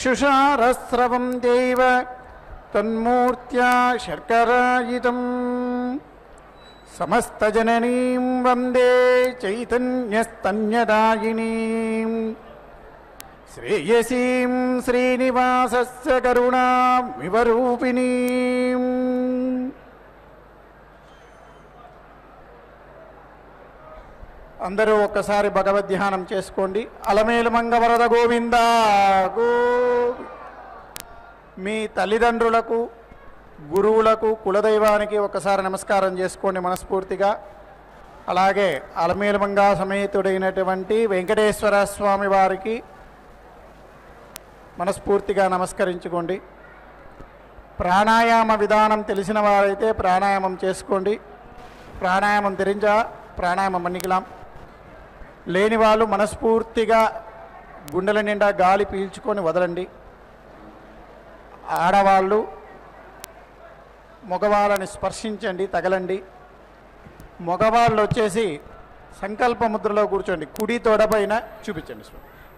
चक्षुषारस्रवं देव तन्मूर्त्या शर्करायितं समस्तजननीं वन्दे चैतन्यस्तन्यदायिनीं श्रेयसीं श्रीनिवासस्य करुणामिवरूपिणीम्। అందరూ ఒక్కసారి భగవద్ధ్యానం చేసుకోండి. అలమేలు మంగవరద గోవింద మీ తల్లిదండ్రులకు, గురువులకు, కులదైవానికి ఒకసారి నమస్కారం చేసుకోండి మనస్ఫూర్తిగా. అలాగే అలమేలు మంగా సమేతుడైనటువంటి వెంకటేశ్వర స్వామి వారికి మనస్ఫూర్తిగా నమస్కరించుకోండి. ప్రాణాయామ విధానం తెలిసిన వారైతే ప్రాణాయామం చేసుకోండి. ప్రాణాయామం తెరించా ప్రాణాయామం మన్నికలాం. లేని వాళ్ళు మనస్ఫూర్తిగా గుండెల నిండా గాలి పీల్చుకొని వదలండి. ఆడవాళ్ళు మగవాళ్ళని స్పర్శించండి, తగలండి. మగవాళ్ళు వచ్చేసి సంకల్ప ముద్రలో కూర్చోండి. కుడి తొడపైన చూపించండి.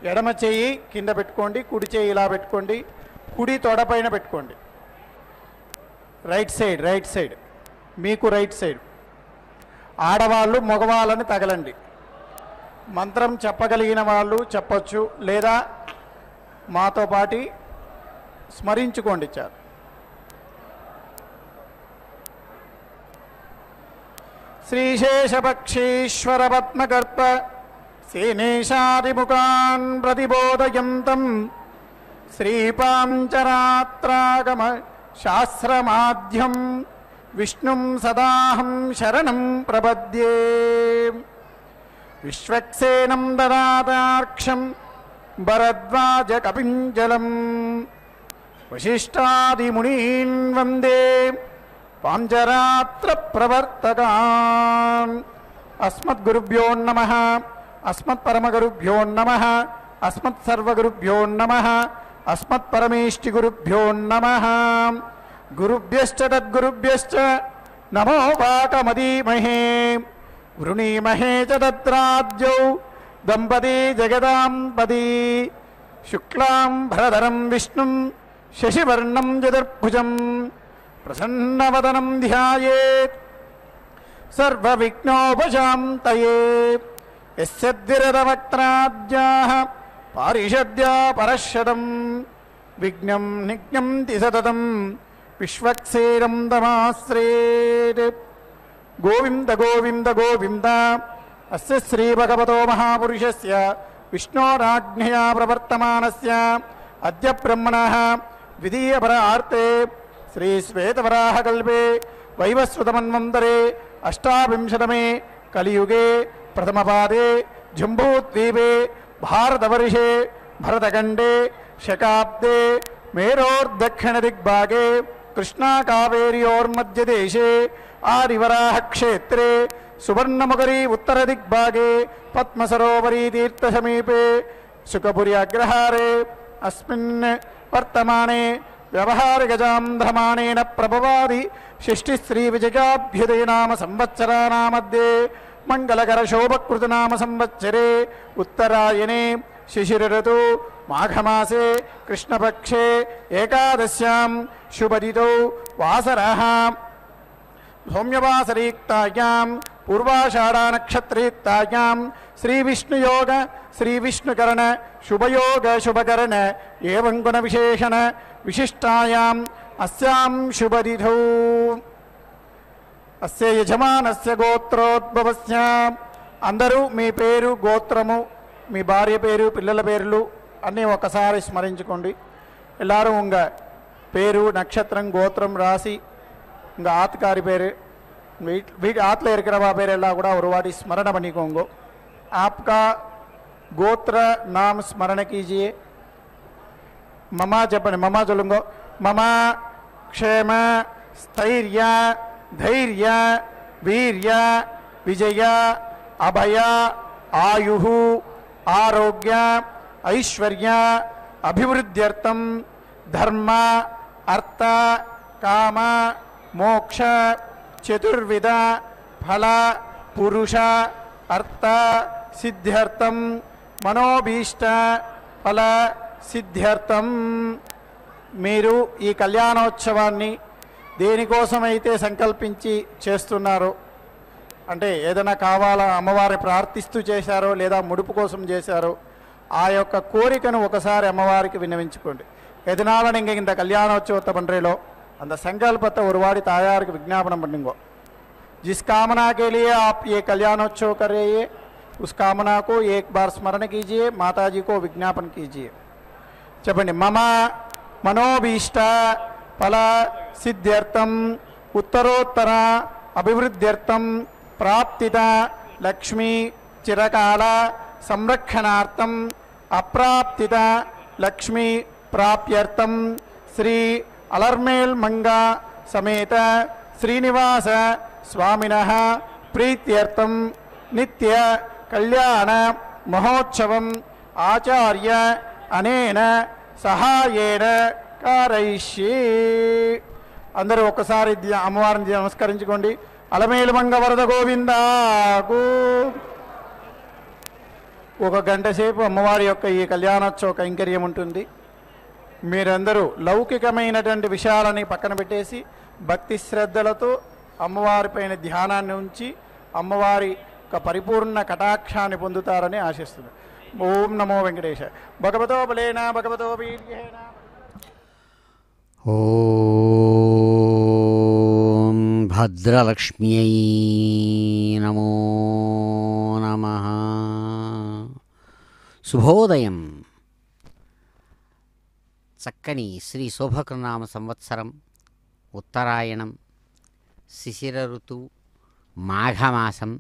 ఎడమ చెయ్యి కింద పెట్టుకోండి, కుడి చెయ్యి ఇలా పెట్టుకోండి, కుడి తొడపైన పెట్టుకోండి. రైట్ సైడ్ మీకు రైట్ సైడ్. ఆడవాళ్ళు మగవాళ్ళని తగలండి. మంత్రం చెప్పగలిగిన వాళ్ళు చెప్పచ్చు, లేదా మాతో పాటి స్మరించుకోండి చాలు. శ్రీశేషపక్షీశ్వర పద్మగర్భ సేనేశాదిముఖాన్ ప్రతిబోధయంతం శ్రీపాంచరాత్రాగమ శాస్త్రమాధ్యం విష్ణుం సదాహం శరణం ప్రపద్యే. విశ్వక్సేనం దదాతార్క్షం భరద్వాజ కపింజలం వశిష్టాదిమునీన్ వందే పాంచరాత్ర ప్రవర్తకాన్. అస్మద్గురుభ్యో నమః, అస్మత్పరమగురుభ్యో నమః, అస్మత్సర్వగురుభ్యో నమః, అస్మత్పరమేష్టిగురుభ్యో నమః. గురుభ్యశ్చ తద్గురుభ్యశ్చ నమో వాకమదీమహే వృణీమహే చ తత్రాద్యౌ దంపతి జగదాంపతి. శుక్లాం భరధరం విష్ణుం శశివర్ణం చతుర్భుజం ప్రసన్నవదనం ధ్యాయేత్ సర్వవిఘ్నోపశాంతయే. యస్యద్విరదవక్త్రాద్యాః పారిషద్యా పరశతం విఘ్నం నిఘ్నంతి సతతం విశ్వక్సేనం తమాశ్రేత్. గోవింద గోవింద గోవింద. అస్య శ్రీ భగవతో మహాపురుషస్య విష్ణోరాజ్ఞయా ప్రవర్తమానస్య అద్య బ్రహ్మణః ద్వితీయపరార్తే శ్రీ శ్వేతవరాహకల్పే వైవస్వతమన్వంతరే అష్టావింశతమే కలియుగే ప్రథమపాదే జంబూద్వీపే భారతవర్షే భరతఖండే శకాబ్దే మేరోర్దక్షిణదిగ్భాగే కృష్ణాకావేర్యోర్మధ్యదేశే ఆదివరాహక్షేత్రే సువర్ణముఖరీ ఉత్తరదిగ్భాగే పద్మసరోవరీ తీర్థసమీపే సుఖపురి అగ్రహారే అస్మిన్ వర్తమానే వ్యవహారికజాంధ్రమాణేన ప్రభవాది షష్ఠిశ్రీ విజయాభ్యుదయనామ సంవత్సరానామధ్యే మంగళకర శోభకృతనామ సంవత్సరే ఉత్తరాయణే శిశిరఋతు మాఘమాసే కృష్ణపక్షే ఏకాదశ్యాం శుభదితౌ వాసరః సౌమ్యవాసరీక్తాయాం పూర్వాషాఢానక్షత్రయుక్తాయాం శ్రీవిష్ణుయోగ శ్రీవిష్ణుకరణ శుభయోగ శుభకరణ ఏవం గుణ విశేషణ విశిష్టాయాం అస్యాం శుభదిథౌ అస్య యజమానస్య గోత్రోద్భవస్య. అందరూ మీ పేరు, గోత్రము, మీ భార్య పేరు, పిల్లల పేర్లు అన్నీ ఒకసారి స్మరించుకోండి. எல்லாரும் உங்கள் பேரு, நட்சத்திரம், கோத்திரம், ராசி, உங்கள் ஆத்துக்காரி பேர், வீட்டு ஆற்றுல இருக்கிறவா பேர் எல்லாம் கூட ஒரு வாட்டி स्मरण பண்ணிக்கோங்க. आपका गोत्र नाम स्मरण कीजिए. ममा చెప్పండి. ममा चलूंगो. ममा क्षेम स्थैर्य धैर्य वीर्य विजय अभय आयुः आरोग्य ऐश्वर्य अभिवृद्ध्यर्थम धर्म अर्थ काम मोक्ष चतुर्विध फल पुरुष अर्थ सिद्ध्यर्थम मनोभीष्ट फल సిద్ధ్యర్థం మీరు ఈ కళ్యాణోత్సవాన్ని దేనికోసమైతే సంకల్పించి చేస్తున్నారో, అంటే ఏదైనా కావాలా అమ్మవారి ప్రార్థిస్తూ చేశారో లేదా ముడుపు కోసం చేశారో, ఆ యొక్క కోరికను ఒకసారి అమ్మవారికి విన్నవించుకోండి. எதனால நீங்கள் இந்த கல்யாணோற்சவத்தை பண்ணுறீங்களோ அந்த संकल्पத்தை ஒரு வாடி தாயாருக்கு விஞ்ஞாபனம் பண்ணுங்க. जिस कामना के लिए आप ये कल्याणोत्सव कर रहे हैं उस कामना को एक बार स्मरण कीजिए, माता जी को विज्ञापन कीजिए. చెప్పండి. మమ మనోభీష్ట ఫల సిద్ధ్యర్థం ఉత్తరోత్తర అభివృద్ధ్యర్థం ప్రాప్తిత లక్ష్మీ చిరకాల సంరక్షణార్థం అప్రాప్తిత లక్ష్మీ ప్రాప్త్యర్థం శ్రీ అలర్మేల్ మంగా సమేత శ్రీనివాస స్వామినః ప్రీత్యర్థం నిత్య కళ్యాణ మహోత్సవం ఆచార్య అనేన సహాయేన కారయిష్యే. అందరూ ఒక్కసారి అమ్మవారిని నమస్కరించుకోండి. అలమేలు మంగ వరద గోవిందాకు. ఒక గంట సేపు అమ్మవారి యొక్క ఈ కళ్యాణోత్సవ కైంకర్యం ఉంటుంది. మీరందరూ లౌకికమైనటువంటి విషయాలని పక్కన పెట్టేసి భక్తి శ్రద్ధలతో అమ్మవారిపైన ధ్యానాన్ని ఉంచి అమ్మవారి యొక్క పరిపూర్ణ కటాక్షాన్ని పొందుతారని ఆశిస్తున్నాను. ఓం నమో వెంకటేశ. భగవతో బలేన భగవతో వీర్యేణ. ఓం భద్రలక్ష్మ్యై నమో నమః. శుభోదయం. చక్కని శ్రీ శోభకృనామ సంవత్సరం, ఉత్తరాయణం, శిశిర ఋతువు, మాఘమాసం,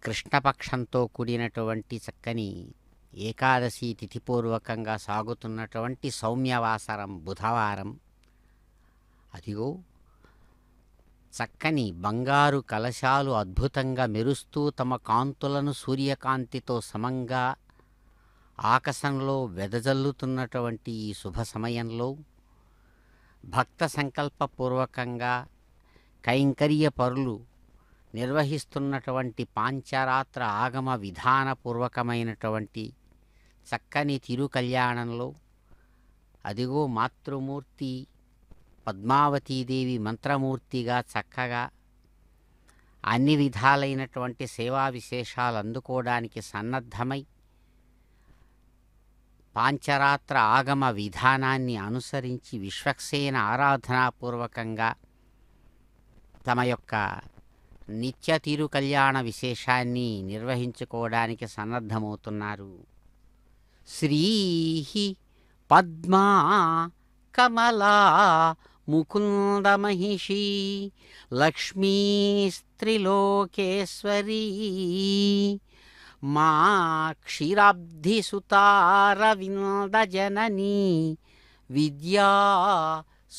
కృష్ణపక్షంతో కూడినటువంటి చక్కని ఏకాదశి తిథిపూర్వకంగా సాగుతున్నటువంటి సౌమ్యవాసరం బుధవారం. అదిగో చక్కని బంగారు కలశాలు అద్భుతంగా మెరుస్తూ తమ కాంతులను సూర్యకాంతితో సమంగా ఆకాశంలో వెదజల్లుతున్నటువంటి ఈ శుభ సమయంలో భక్త సంకల్పపూర్వకంగా కైంకర్య పరులు నిర్వహిస్తున్నటువంటి పాంచరాత్ర ఆగమ విధానపూర్వకమైనటువంటి చక్కని తిరుకల్యాణంలో అదిగో మాతృమూర్తి పద్మావతీదేవి మంత్రమూర్తిగా చక్కగా అన్ని విధాలైనటువంటి సేవా విశేషాలు అందుకోవడానికి సన్నద్ధమై పాంచరాత్ర ఆగమ విధానాన్ని అనుసరించి విశ్వక్సేన ఆరాధనాపూర్వకంగా తమ యొక్క నిత్య తిరు కళ్యాణ విశేషాన్ని నిర్వహించుకోవడానికి సన్నద్ధమవుతున్నారు. శ్రీ పద్మా కమలా ముకుందమహిషీ లక్ష్మీ స్త్రీలోకేశ్వరీ మా క్షీరాబ్ధిసుతారవిందజననీ విద్యా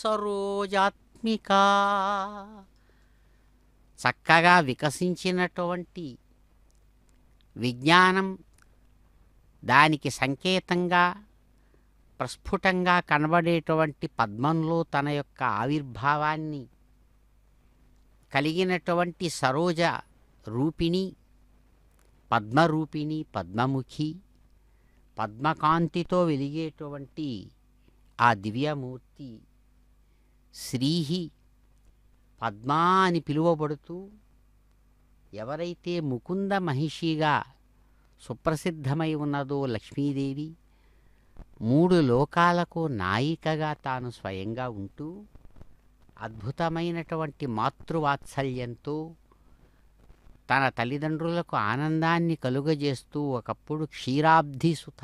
సరోజాత్మికా. చక్కగా వికసించినటువంటి విజ్ఞానం, దానికి సంకేతంగా ప్రస్ఫుటంగా కనబడేటువంటి పద్మంలో తన యొక్క ఆవిర్భావాన్ని కలిగినటువంటి సరోజ రూపిణి, పద్మరూపిణి, పద్మముఖి, పద్మకాంతితో వెలిగేటువంటి ఆ దివ్యమూర్తి శ్రీహి పద్మా అని పిలువబడుతూ ఎవరైతే ముకుంద మహిషిగా సుప్రసిద్ధమై ఉన్నదో లక్ష్మీదేవి, మూడు లోకాలకు నాయికగా తాను స్వయంగా ఉంటూ అద్భుతమైనటువంటి మాతృవాత్సల్యంతో తన తల్లిదండ్రులకు ఆనందాన్ని కలుగజేస్తూ ఒకప్పుడు క్షీరాబ్ధి సుత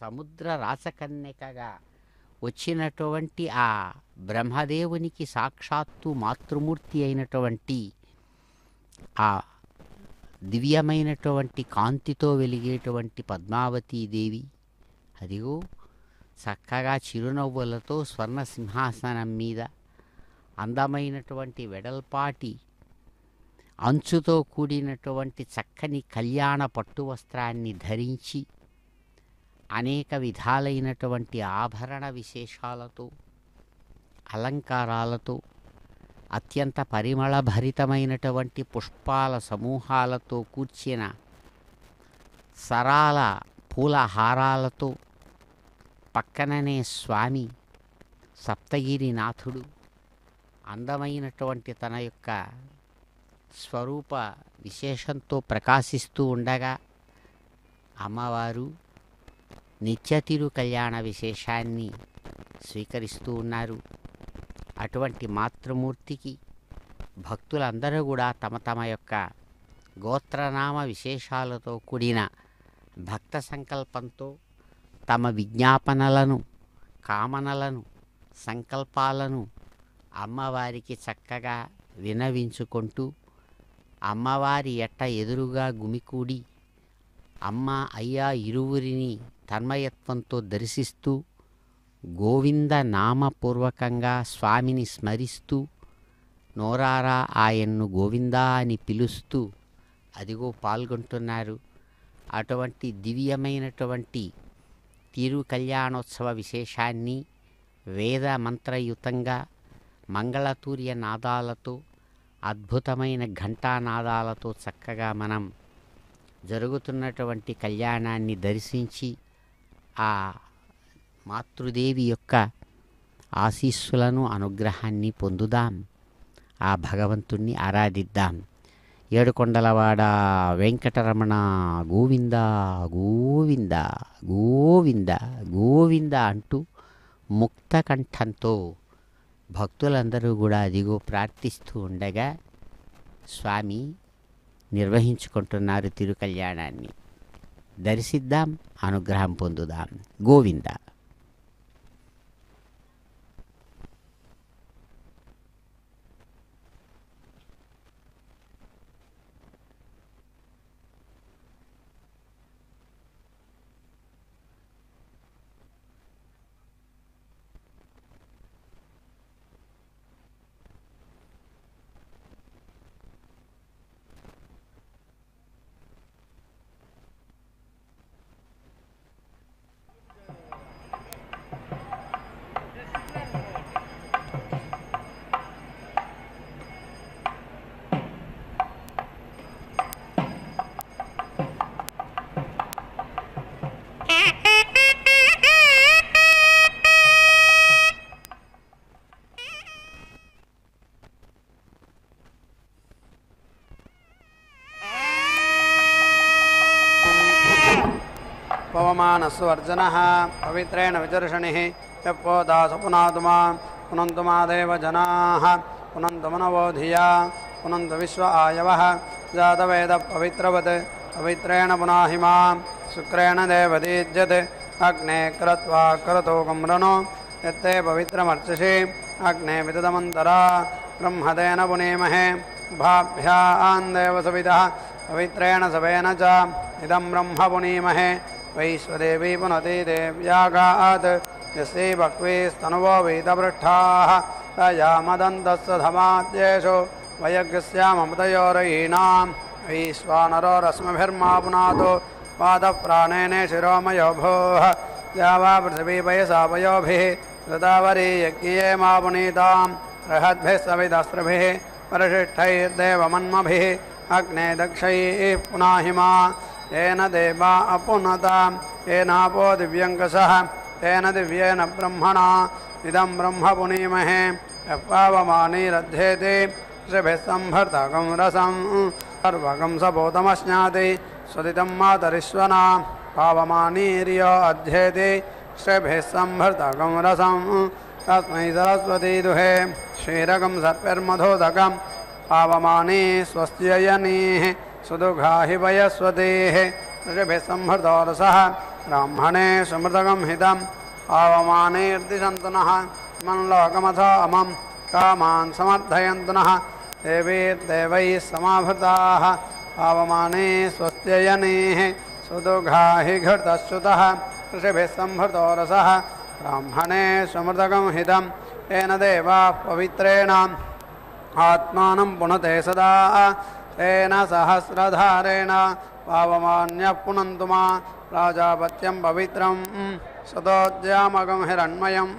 సముద్ర రాసకన్యకగా వచ్చినటువంటి ఆ బ్రహ్మదేవునికి సాక్షాత్తు మాతృమూర్తి అయినటువంటి ఆ దివ్యమైనటువంటి కాంతితో వెలిగేటువంటి పద్మావతీదేవి అదిగో చక్కగా చిరునవ్వులతో స్వర్ణ సింహాసనం మీద అందమైనటువంటి వెడల్పాటి అంచుతో కూడినటువంటి చక్కని కళ్యాణ పట్టు వస్త్రాన్ని ధరించి అనేక విధాలైనటువంటి ఆభరణ విశేషాలతో అలంకారాలతో అత్యంత పరిమళభరితమైనటువంటి పుష్పాల సమూహాలతో కూర్చిన సరాల పూల హారాలతో పక్కననే స్వామి సప్తగిరినాథుడు అందమైనటువంటి తన యొక్క స్వరూప విశేషంతో ప్రకాశిస్తూ ఉండగా అమ్మవారు నిత్య తిరు కళ్యాణ విశేషాన్ని స్వీకరిస్తూ ఉన్నారు. అటువంటి మాతృమూర్తికి భక్తులందరూ కూడా తమ తమ యొక్క గోత్రనామ విశేషాలతో కూడిన భక్త సంకల్పంతో తమ విజ్ఞాపనలను, కామనలను, సంకల్పాలను అమ్మవారికి చక్కగా వినవించుకుంటూ అమ్మవారి ఎట్ట ఎదురుగా గుమికూడి అమ్మ అయ్యా ఇరువురిని తన్మయత్వంతో దర్శిస్తూ గోవింద నామపూర్వకంగా స్వామిని స్మరిస్తూ నోరారా ఆయన్ను గోవిందా అని పిలుస్తూ అదిగో పాల్గొంటున్నారు. అటువంటి దివ్యమైనటువంటి తిరు కళ్యాణోత్సవ విశేషాన్ని వేద మంత్రయుతంగా మంగళతూర్య నాదాలతో అద్భుతమైన ఘంటానాదాలతో చక్కగా మనం జరుగుతున్నటువంటి కళ్యాణాన్ని దర్శించి ఆ మాతృదేవి యొక్క ఆశీస్సులను, అనుగ్రహాన్ని పొందుదాం. ఆ భగవంతుణ్ణి ఆరాధిద్దాం. ఏడుకొండలవాడ వెంకటరమణ గోవింద గోవింద గోవింద గోవింద అంటూ ముక్త కంఠంతో భక్తులందరూ కూడా అదిగో ప్రార్థిస్తూ ఉండగా స్వామి నిర్వహించుకుంటున్నారు తిరుకళ్యాణాన్ని. దర్శిద్దాం, అనుగ్రహం పొందుదాం. గోవింద. पवमानस्वर्जनः पवित्रेण विचर्षणिः यप्पोदासु पुनातुमा पुनन्तु मा देवजनाः पुनन्तु मनवो धिया पुनन्तु विश्व आयवः जातवेदपवित्रवत् पवित्रेण पुनाहि मां शुक्रेण देवदीज्यत् अग्ने कृत्वा क्रतोकं रनो यत्ते पवित्रमर्चसि अग्ने विदधमन्तरा ब्रह्मतेन पुनीमहे भाभ्यां देवसविदः पवित्रेण सवेन च इदं ब्रह्म पुनीमहे वैश्वदेवी पुनति देव्यागात् यस्यै भक्वेस्तनुवो वेदपृष्ठाः तयामदन्तस्य धमाद्येषु वयज्ञस्याममृतयोरयीणां वैश्वानरो रश्मिभिर्मा पुनातो पादप्राणेन शिरोमयो भोः या वा पृथिवी पयसा पयोभिः ऋतावरी यज्ञे मा पुनीतां बृहद्भिः सविदस्त्रभिः परिशिष्टैर्देवमन्मभिः अग्ने दक्षैः पुनाहि मा येन देवा अपुनतां येनापो दिव्यङ्कसः तेन दिव्येन ब्रह्मणा इदं ब्रह्म पुनीमहे यप्पावमानीरध्येति श्रीभिः संभर्तकं रसं सर्वकं सपोतमश्नाति स्वदितं मातरिश्वना पावमानीर्यो अध्येति श्रीभिः संभर्तकं रसं तस्मै सरस्वती दुहे क्षीरकं सर्पिर्मधोदकं पावमानी स्वस्त्ययनीः सुदुघाहि वयस्वतीः ऋषिभिः संहृतोरसः ब्राह्मणे समृतकं हितं पावमानेर्दिशन्तु नः मन्लोकमथो अमं कामान् समर्थयन्तु नः देवीर्देवैः समाभृताः पावमाने स्वस्त्ययनीः सुदुघाहि घृतश्रुतः ऋषिभिः संहृतोरसः ब्राह्मणे समृतकं हितं येन देवाः पवित्रेण आत्मानं पुनते सदा तेन सहस्रधारेण पावमान्यः पुनन्तु मा प्राजापत्यं पवित्रं सदोद्यामकं हिरण्मयं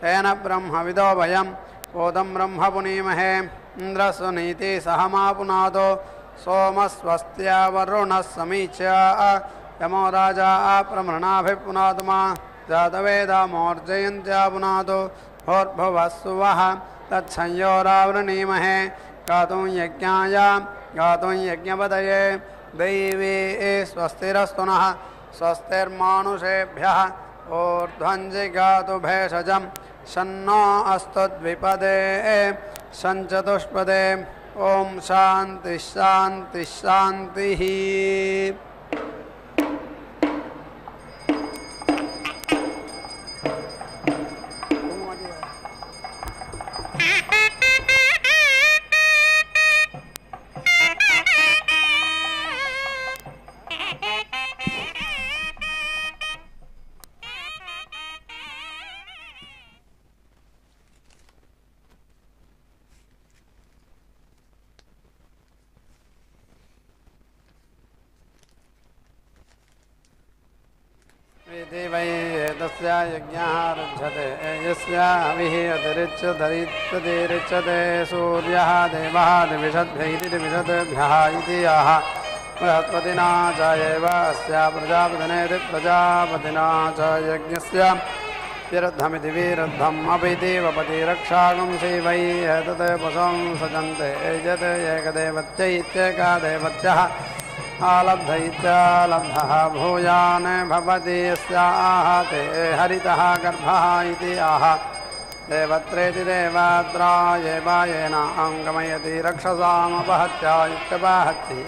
तेन ब्रह्मविदो भयं बोधं ब्रह्म पुनीमहे इन्द्रस्वनीति सह मा पुनातो सोमस्वस्त्या वरुणः समीच्या यमो राजा प्रमृणाभिः पुनातु मा जातवेदमोर्जयन्त्या पुनातो भोर्भुवस्सुवः तत्संयोरावृणीमहे गातुं यज्ञाय गातुं यज्ञपदये दैवी स्वस्तिरस्तु नः स्वस्तिर्मानुषेभ्यः ऊर्ध्वञ्जिगातु भेषजं शन्नो अस्तु द्विपदे सञ्चतुष्पदे ॐ शान्तिः शान्तिः शान्तिः। इति वै एतस्य यज्ञः रुध्यते यस्य हविः अतिरिच्यते सूर्यः देवः दिविषद्भ्यः इति यः बृहस्पतिना च एव अस्य प्रजापतिनेति प्रजापतिना च यज्ञस्य विरुद्धमिति विरुद्धम् अपीति वपति रक्षागुंसि वै एतत् पशुं सजन्ते यत् एकदेवत्य इत्येकादेवत्यः आलब्ध इत्यालब्धः भूयान् भवति यस्याः ते हरितः गर्भः इति आह देवत्रेति देवात्रा येन अङ्गमयति रक्षसामपहत्या इत्यपहति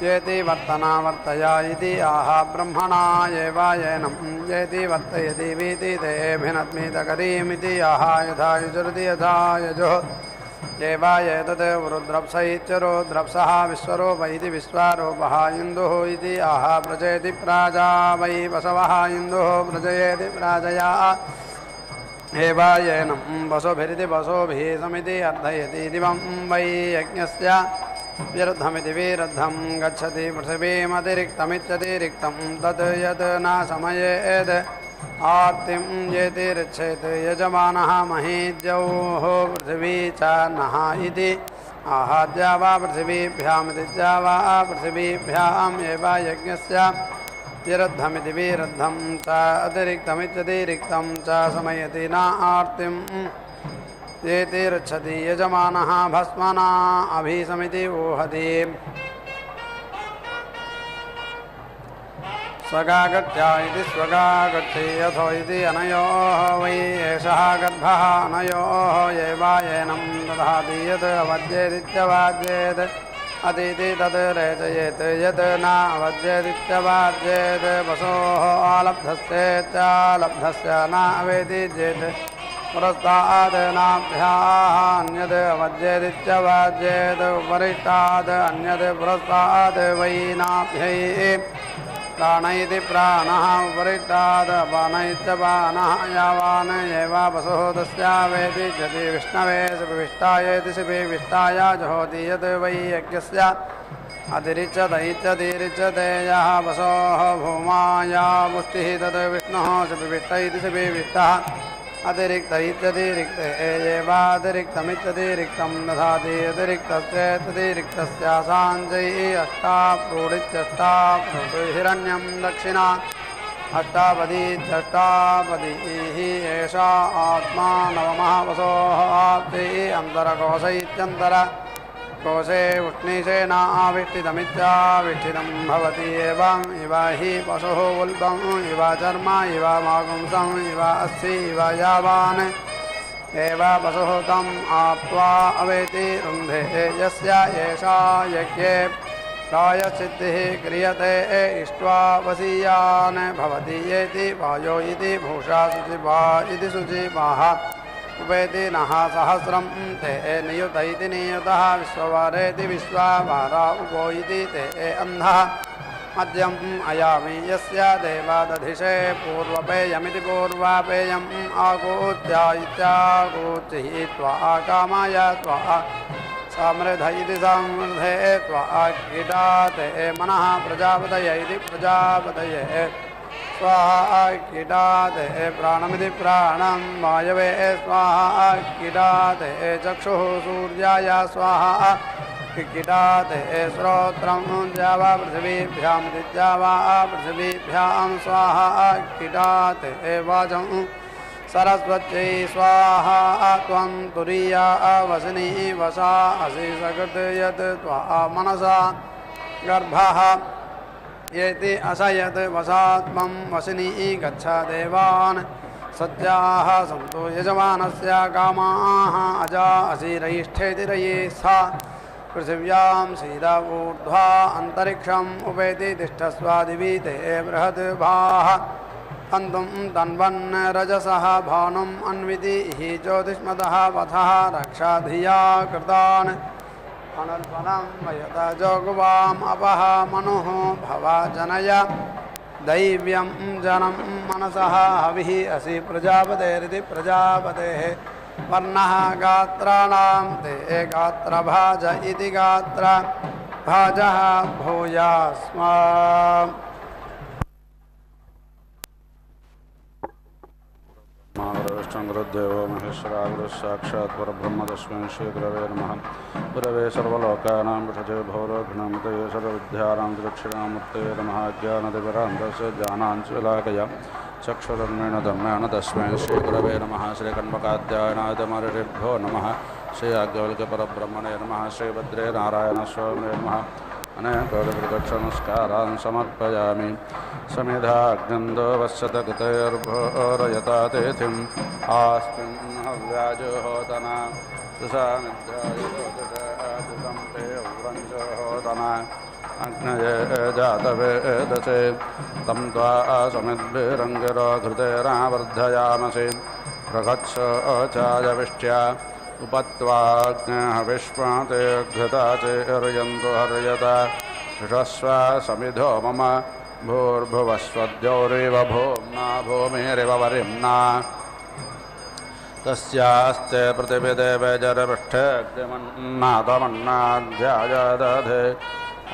येति वर्तना वर्तया इति आह ब्रह्मणा येन येति वर्तयति वीति ते भिन्नत्मीतकरीमिति आह यथा युजुर्ति यथा यजुः एतत् रुद्रप्स इत्यरुद्रप्सः विश्वरूप इति विश्वरूपः इन्दुः इति आह प्रजयति प्राजा वै वसवः इन्दुः प्रजयति प्राजया एवायेनं वसुभिरिति वसुभिः समिति अर्धयति दिवं वै यज्ञस्य विरुद्धमिति विरुद्धं गच्छति पृथिवीमतिरिक्तमित्यतिरिक्तं तत् यत् न समयेत् आर्तिं येति ऋच्छेत् यजमानः महीद्यौः पृथिवी च नः इति आहाद्या वा पृथिवीभ्यामिति च वा पृथिवीभ्याम् एव यज्ञस्य विरुद्धमिति विरुद्धं च अतिरिक्तमित्यतिरिक्तं च समयति न आर्तिं येति ऋच्छति यजमानः भस्मना अभीसमिति ऊहति स्वगागत्या इति स्वगागच्छे यथो इति अनयोः वै एषः गर्भः अनयोः एवायेनं दधाति यत् अवद्येदित्यवाद्येत् अतीति तत् रेचयेत् यत् न अवद्येदित्यवाद्येत् वसोः आलब्धस्येत्यालब्धस्य न अवेति चेत् पुरस्ताद् नाभ्याः अन्यद् अवद्येदित्यवाद्येत् उपरिष्टाद् अन्यद् पुरस्ताद् वै नाभ्यैः प्राण इति प्राणः उपरिष्टाद् अपान इत्यपानः यावान् एव वसुः तस्यावेति यदि विष्णवे शिपिविष्टायेति शिपिविष्टाय जुहोति यद् वै यज्ञस्य अतिरिच्यत इत्यतिरिच्यते यः वसोः भूमाया पुष्टिः तद् विष्णुः शिपिविष्ट इति शिपिविष्टः अतिरिक्त इत्यतिरिक्ते एवातिरिक्तमित्यतिरिक्तं दधाति अतिरिक्तस्येत्यतिरिक्तस्य साञ्जैः अष्टाप्रूढित्यष्टाप्रूढि हिरण्यं दक्षिणा अष्टापदीत्यष्टापदीः एषा आत्मा नवमः वसोः आप्तिः अन्तरकोश इत्यन्तर कोशे उष्णीशेन आविष्टितमित्याविष्टितं भवति एवम् इव हि पशुः उल्बम् इव चर्म इव मागुंसम् इव अस्सि इव यावान् एव पशुः तम् आप्त्वा अवेति रुन्धे यस्य एषा यज्ञे प्रायश्चित्तिः क्रियते इष्ट्वा वसीयान् भवति येति वायो इति भूषा शुचिवा इति शुचिवाः उपेति नः सहस्रं ते नियुत इति नियुतः विश्ववारेति विश्ववारा उपो इति ते अन्धः मद्यम् अयामि यस्य देवादधिषे पूर्वपेयमिति पूर्वापेयम् आकूत्या इत्याकूतिः त्वा कामाय त्वा समृद्ध इति समृद्धे त्वा कीटा ते मनः प्रजापतय इति प्रजापतये स्वाहा कीटाते प्राणमिति प्राणं वायवे स्वाहा कीटाते चक्षुः सूर्याय स्वाहा कीटाते श्रोत्रं द्यावा पृथिवीभ्यामिति द्यावा पृथिवीभ्यां स्तनभ्यां स्वाहा कीटात् वाचं सरस्वत्यै स्वाहा त्वं तुरीया वसनी वसा असि सकृत् यत् त्वा मनसा गर्भः येति असयत् वसात्मं वसिनी गच्छ देवान् सत्याः सन्तो यजमानस्य कामाः अजा असिरयिष्ठेति रये सा पृथिव्यां सीदा ऊर्ध्वा अन्तरिक्षम् उपेति तिष्ठस्वादिवि ते बृहत् भाः हन्तुं तन्वन् रजसः भानुम् अन्विति हि ज्योतिष्मतः वथः रक्षा धिया कृतान् अनुल्पनं वयता जोगवाम् अपः मनुः भवा जनय दैव्यं जनं मनसः हविः असि प्रजापतेरिति प्रजापतेः वर्णः गात्राणां ते गात्रभाज इति गात्रभाजः भूयास्मा महागुरुदेवो महेश्वरा गुरुसाक्षात् परब्रह्म तस्मै श्रीगुरवे नमः। गुरवे सर्वलोकानां विषजे भौरोघ्नमतये सर्वविद्यानां दक्षिणामूर्तये नमः। ज्ञानदिवरान्तस्य ज्ञानाञ्चलाकया चक्षुरुन्मेण धम्मेण तस्मै श्रीगुरवे नमः। श्रीकण्वकाध्यायनाथमहर्षिभ्यो नमः। श्री याज्ञवल्क्यपरब्रह्मणे नमः। श्रीभद्रे नारायणस्वामिने नमः। अनेकोटिप्रदक्षिणमस्कारान् समर्पयामि। समिधाग्नन्दो वत्सतगतैर्भोरयता तेथिम् आस्मिन् हव्याजोहोतना सुसामिध्यायुतं ते व्रञ्जोहोतना अग्नये जातवेदसे तं त्वा समिद्भिरङ्गिरो घृतेरावर्धयामसि प्रगच्छ चायविष्ट्या उपत्वाग्नेः विश्वाते घृता चेर्यन्तु हर्यता षस्व समिधो मम भूर्भुवस्वद्योरिव भूम्ना भूमिरिव वरिम्ना तस्यास्ते पृथिविदेवजरपृष्ठेऽग्निमन्नादमन्नाध्यायदधे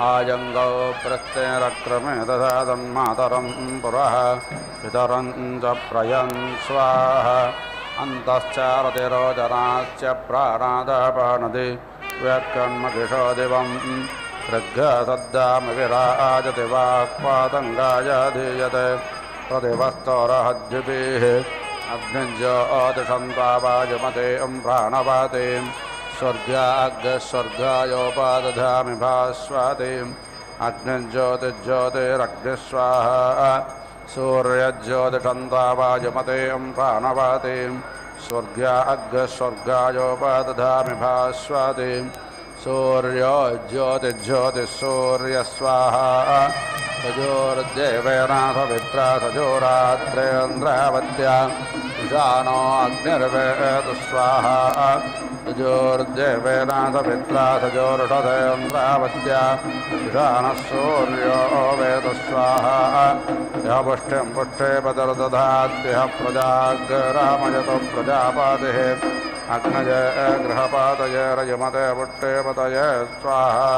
आजङ्गौ प्रत्यरक्रमे तथा तन्मातरं पुरः पितरं च प्रयन् स्वाहा अन्तश्चारतिरोचनाश्च प्राणादापानति व्याकन्मखिषो दिवं ऋग्सद्दामविराजति वाक्पातङ्गायाधीयते प्रतिवस्तोरहद्युतिः अग्निज्योतिषन्त्वावायुमते प्राणवातिं स्वर्गाग्स्वर्गायोपादधामि भास्वातिम् अग्निज्योतिज्योतिरग्निस्वाहा सूर्यज्योतिषन्त्वावायुमते प्राणवातिं स्वर्गाग्स्वर्गायोपादधामि भास्वातिम् सूर्यो ज्योतिज्योतिस्सूर्यस्वाहा तजोर्देवेनाथवित्रा तजोरात्रेन्द्रावत्या ईशानो अग्निर्वेद स्वाहा तजोर्देवेनाथवित्रा तजोरुषधेन्द्रावत्या ईशानः सूर्यो वेद स्वाहा यः पुष्टिं पुष्टे पदर्दधात्यः प्रजाग्रामयतो प्रजापतिः अग्नये गृहपातये रयमते पुष्टे पतये स्वाहा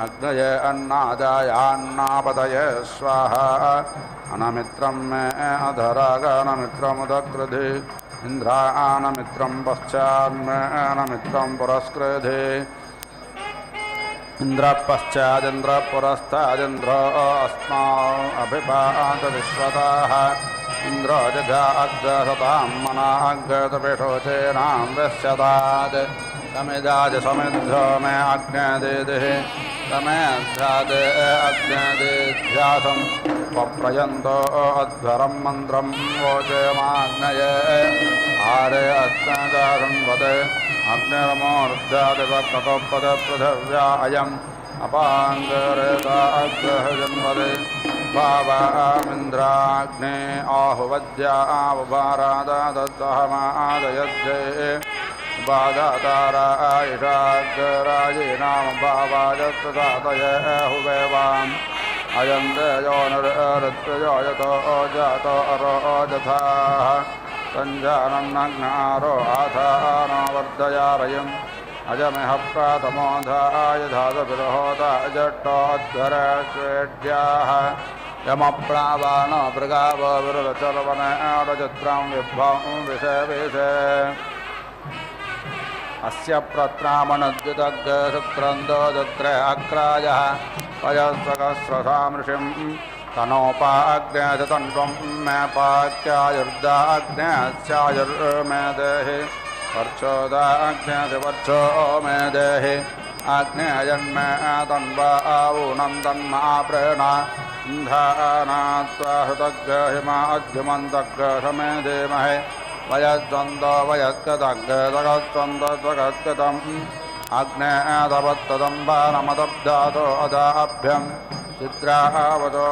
अग्नये अन्नादायान्नापतये स्वाहा अनमित्रं मे अधरागानमित्रमुदकृधि इन्द्रानमित्रं पश्चान्मे अनमित्रं पुरस्कृधि इन्द्रः पश्चादिन्द्रः पुरस्तादिन्द्रो अस्माभिपात विश्वताः इन्द्रो जगाग्रसतां मनाग्रतपिशोचेनां व्यस्यतात् समिदाज समिद्धो मे अग्नेदिः समेध्याद अग्नेदिध्यासं वप्रयन्तो अध्वरं मन्त्रं वोचेमाग्नये आरे अग्नदासंवते अग्निर्मोर्ध्यादिवक्तपदपृथिव्या अयम् अपाङ्गरेता अग्रहजन्वदे भावामिन्द्राग्ने आहुवद्या आवभारादादहमादयज्ञे बाधातारा आयुषाग्रायीनां भावायत्तदातये हुवेवाम् अयं देयोनिर्ऋत्विजोयतो जातो अरोजथाः सञ्जानं नग्नारो आधानो वर्धयारयम् अजमिह प्रातमोधाय धातुभिर्होता जट्टोऽध्वरश्वेड्याः यमप्रावानो मृगावो विरुदचर्वणचित्रं विभ्वं विषविषे अस्य प्रत्रामणद्युतग्रशुक्रन्दो दत्रे अक्रायः पयस्वकस्रसां ऋषिं तनोपाग्नेयतन्त्वं मे पाक्यायुर्दाग्नेयस्यायुर्मे देहि वर्चोदाग्नेयवर्चो मे देहि आग्नेयन्मे तन्वा ऊनं तन्मा प्रेणा इंधानात्वा हृतग्रहिमाद्युमन्तग्रहमे देमहे वयद्वन्द्व वयत्कदग्गदगत्वन्द्वगत्कदम् आग्नेयदवत्तदम्बानमदब्धातो अदाभ्यं चित्रावतो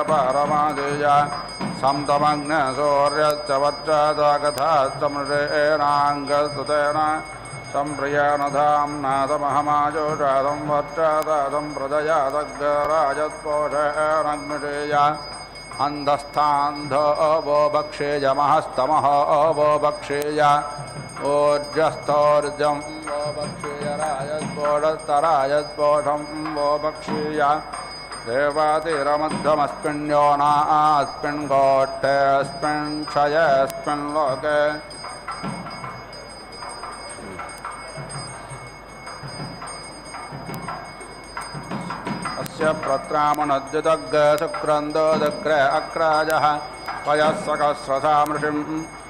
परमादेया समतमग्नसूर्यश्च वर्चादकथास्तमृषेणाङ्गस्तुतेन सम्प्रियानधाम्ना तमहमाजोषादं वर्चादं प्रदयादग्गराजत्पोषेणग्निषेया अन्धस्थान्धो वो भक्षेयमहस्तमः वो भक्षेय ऊर्जस्थोर्जं वो भक्षेय राजस्फोटस्तराजस्फोटं वो भक्षेय देवातिरमध्यमस्मिन्यो नास्मिन् गोष्ठेऽस्मिन् क्षयेऽस्मिन् लोके अस्य प्रत्रामणद्युतग् शुक्रन्दोदग्रे अक्राजः पयस्सकस्रसामृषिं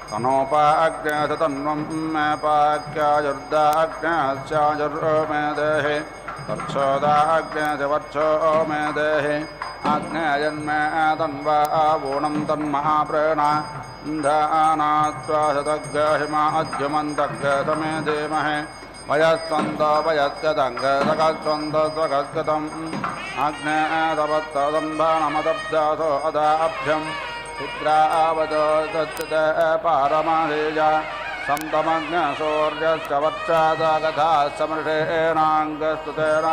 तनोपाग्नेयतन्वं मे पाक्यायुर्दाग्नेयस्यायुर्मे देहि वर्चोदाग्नेयवर्चो मे देहि आग्नेयन्मे तन्वा ऊनं तन्महा प्रेणा इंधानात्वा शतग्रहिमाद्युमन्तग्रहमे देमहे वयस्वन्दो वयस्कदङ्गदगत्वन्दगत्कदम् आग्नेयदवत्तदम्बानमदब्धातो अदाभ्यं चित्रावतो तच्युत पारमादेया समतमग्नसूर्यश्च वर्चादकथा समृषेणाङ्गस्तुतेन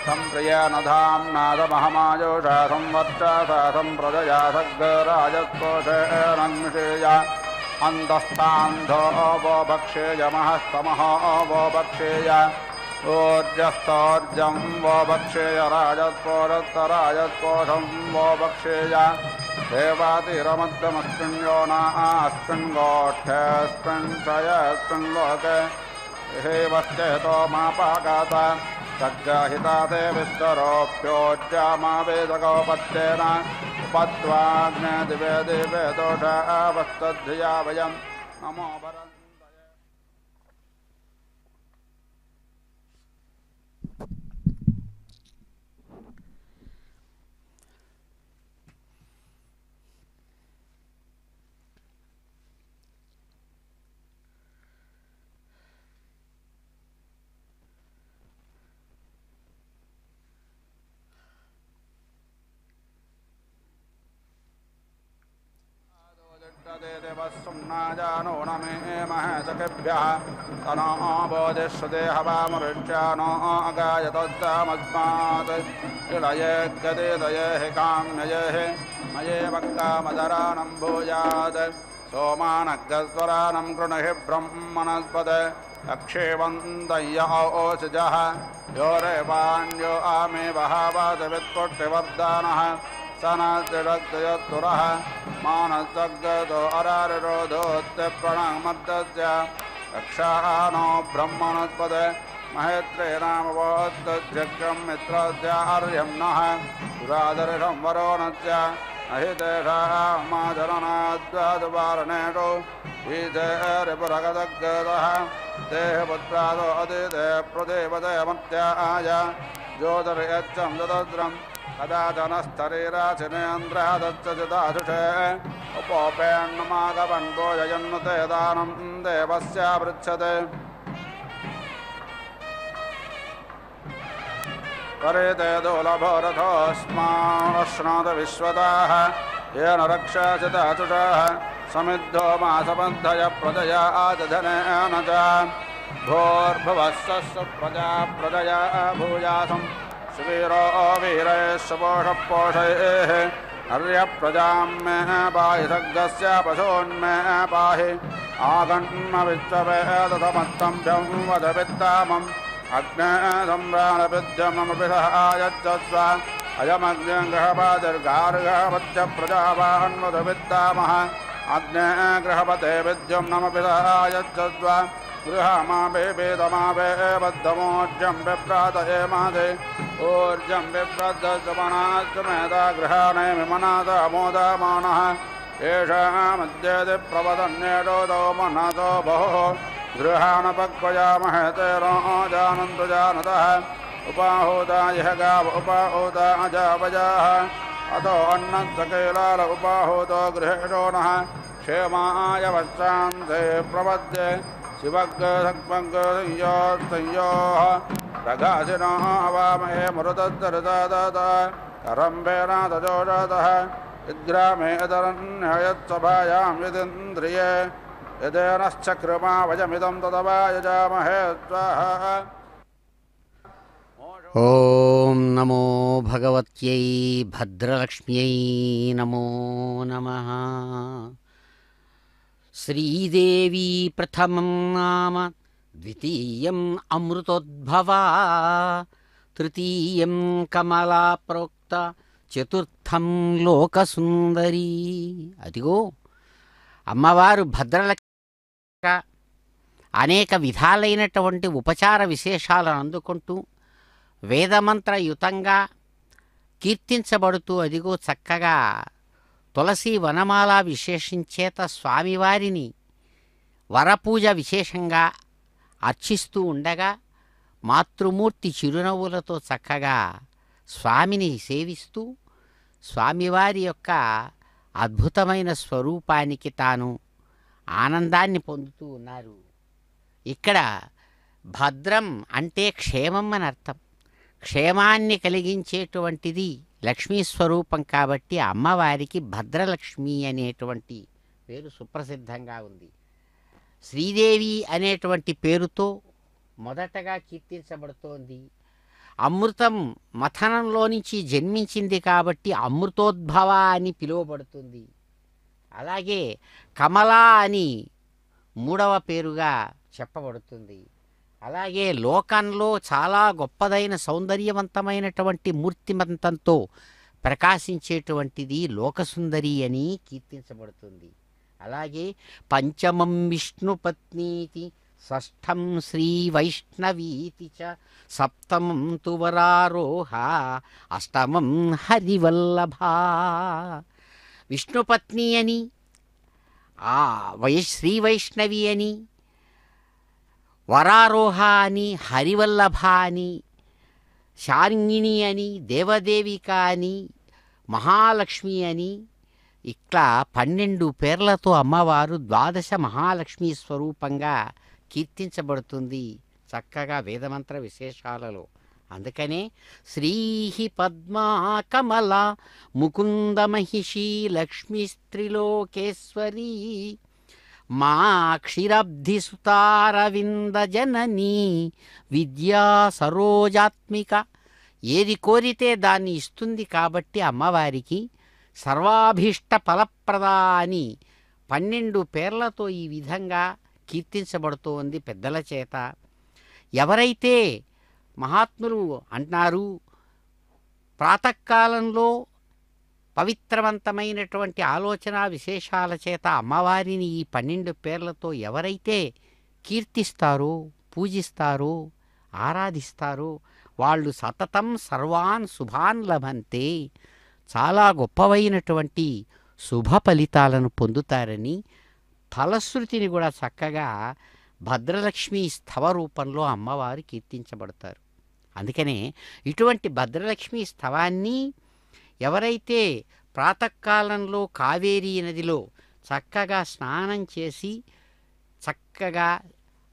सम्प्रियेण धाम्नादमहमायोषा संवर्चासा सम्प्रजया सग्गराजस्पोषेणग्निषेया अन्धस्थान्धो वो भक्षेयमहस्तमः वो भक्षेय ऊर्जस्थोर्जं वो भक्षेय राजस्फोटस्तराजस्फोटं वो भक्षेय देवातिरमध्यमस्मिन् यो नास्मिन् गोष्ठेऽस्मिन् क्षयेऽस्मिन् लोके हे वश्चेतो मापागात सज्जाहिता ते विस्तरोऽप्योज्जामा वेदगोपत्येन उपत्वाग्ने दिवे दिवे दोषावस्तद्धिया वयं नमो भरन्तये। देवस्सुम्नाजानो न मे महसकेभ्यः तनो बोधिष्यते हवामरुच्यानो अगायतोत्तमस्मात् इलये गदेदये हि काम्यये हि मये वक्कामदरानं भूयात् सोमानग्गस्वरानं कृणहि ब्रह्मणस्पद अक्षेवन्तय्य ओषजः यो रेवान्यो आमे वहावादवित्पुष्टिवर्धानः सनतिरक्तयत्तुरः मानसग्गतो अरारिरोधोत्प्रणमर्दस्य रक्षानो ब्रह्मणस्पद महेत्रे नामवोत्तज्यज्ञं मित्रस्य आर्यं नः दुरादर्शं वरोणस्य नहि तेषामाचरणाद्वादवारणेषु ईते रिपुरगदग्गतः देह पुत्रादो अदिते प्रदेवते मत्याय ज्योतिर्यच्छं ददद्रं कदाचनस्तरीराचिनेन्द्रादच्चिदाशुषे उपोपेन्नमागवन् भोजयन्नुते दानं देवस्यापृच्छते परिते दोलभोरथोऽस्माश्नाद विश्वताः येन रक्षाचिदाशुषाः समिद्धो मासबद्धय प्रजया आदधनेन च भोर्भुवस्सु प्रजा प्रजया भूयासं सुवीरो वीरैश्वपोषपोषैः हर्यप्रजां मे पाहि सर्गस्य पशून्मे पाहि आगन्मविश्ववेदसमत्तं वदवित्तामम् अग्ने सम्राणविद्यमपि सहायच्छस्व अयमग्निग्रहपातिर्गार्गवच्च प्रजावाहन्वदवित्तामः अग्ने ग्रहपते विद्युम्नमपि सहायच्छस्व गृहमाभे वेदमाभे बद्धमोर्जं विभ्रातये मादे ऊर्जं विभ्रद्दमनाश्चमेधा गृहाणे विमनाद अमोदमानः येषामद्येति प्रवदन्येषोदो मनसो बहुः गृहाणपक्वयामहे तेनो जानन्तु जानतः उपाहूता यः गाव उपाहूता अजावजाः अतो अन्नत्सकेलाल उपाहूतो गृहेषो नः क्षेमाय वच्चान्ते प्रपद्ये शिवग्सक्मग्संयोः रघासिनः अवामहे मरुतद्धरितादत करम्भेनाथजोषतः यद्ग्रामे यदरण्ययत्सभायां यदिन्द्रिये यदेनश्चक्रमा वयमिदं तदवा यजामहे स्वाहा। ఓం నమో భగవత్యై భద్రలక్ష్మ్యై నమో నమః. శ్రీదేవి ప్రథమం నామ ద్వితీయం అమృతోద్భవా తృతీయం కమలా ప్రోక్త చతుర్థం లోకసుందరి. అదిగో అమ్మవారు భద్రలక్ష్మి అనేక విధాలైనటువంటి ఉపచార విశేషాలను అందుకుంటూ వేదమంత్రయుతంగా కీర్తించబడుతూ అదిగో చక్కగా తులసి వనమాల విశేషించేత స్వామివారిని వరపూజ విశేషంగా అర్చిస్తూ ఉండగా మాతృమూర్తి చిరునవ్వులతో చక్కగా స్వామిని సేవిస్తూ స్వామివారి యొక్క అద్భుతమైన స్వరూపానికి తాను ఆనందాన్ని పొందుతూ ఉన్నారు. ఇక్కడ భద్రం అంటే క్షేమం అని అర్థం. క్షేమాన్ని కలిగించేటువంటిది లక్ష్మీ స్వరూపం కాబట్టి అమ్మవారికి భద్రలక్ష్మి అనేటువంటి పేరు సుప్రసిద్ధంగా ఉంది. శ్రీదేవి అనేటువంటి పేరుతో మొదటగా కీర్తించబడుతోంది. అమృతం మథనంలో నుంచి జన్మించింది కాబట్టి అమృతోద్భవ అని పిలువబడుతుంది. అలాగే కమలా అని మూడవ పేరుగా చెప్పబడుతుంది. అలాగే లోకంలో చాలా గొప్పదైన సౌందర్యవంతమైనటువంటి మూర్తిమంతంతో ప్రకాశించేటువంటిది లోకసుందరి అని కీర్తించబడుతుంది. అలాగే పంచమం విష్ణుపత్నీతి షష్ఠం శ్రీ వైష్ణవీతి చ సప్తమం తు వరారోహ అష్టమం హరివల్లభ. విష్ణుపత్ని అని శ్రీ వైష్ణవి అని వరారోహ అని హరివల్లభ అని శార్ంగిణి అని దేవదేవిక అని మహాలక్ష్మి అని ఇట్లా 12 పేర్లతో అమ్మవారు ద్వాదశ మహాలక్ష్మి స్వరూపంగా కీర్తించబడుతుంది చక్కగా వేదమంత్ర విశేషాలలో. అందుకనే శ్రీహి పద్మా కమల ముకుంద మహిషి లక్ష్మీ స్త్రీలోకేశ్వరీ మా క్షీరబ్ధి సుతారవింద జననీ విద్యా సరోజాత్మిక. ఏది కోరితే దాన్ని ఇస్తుంది కాబట్టి అమ్మవారికి సర్వాభీష్ట ఫలప్రద అని 12 పేర్లతో ఈ విధంగా కీర్తించబడుతోంది పెద్దల చేత. ఎవరైతే మహాత్ములు అంటున్నారు ప్రాతకాలంలో పవిత్రవంతమైనటువంటి ఆలోచన విశేషాల చేత అమ్మవారిని ఈ 12 పేర్లతో ఎవరైతే కీర్తిస్తారో పూజిస్తారో ఆరాధిస్తారో వాళ్ళు సతతం సర్వాన్ శుభాన్ లభంతే, చాలా గొప్పవైనటువంటి శుభ ఫలితాలను పొందుతారని ఫలశ్రుతిని కూడా చక్కగా భద్రలక్ష్మి స్థవ రూపంలో అమ్మవారు కీర్తించబడతారు. అందుకనే ఇటువంటి భద్రలక్ష్మి స్థవాన్ని ఎవరైతే ప్రాతకాలంలో కావేరీ నదిలో చక్కగా స్నానం చేసి చక్కగా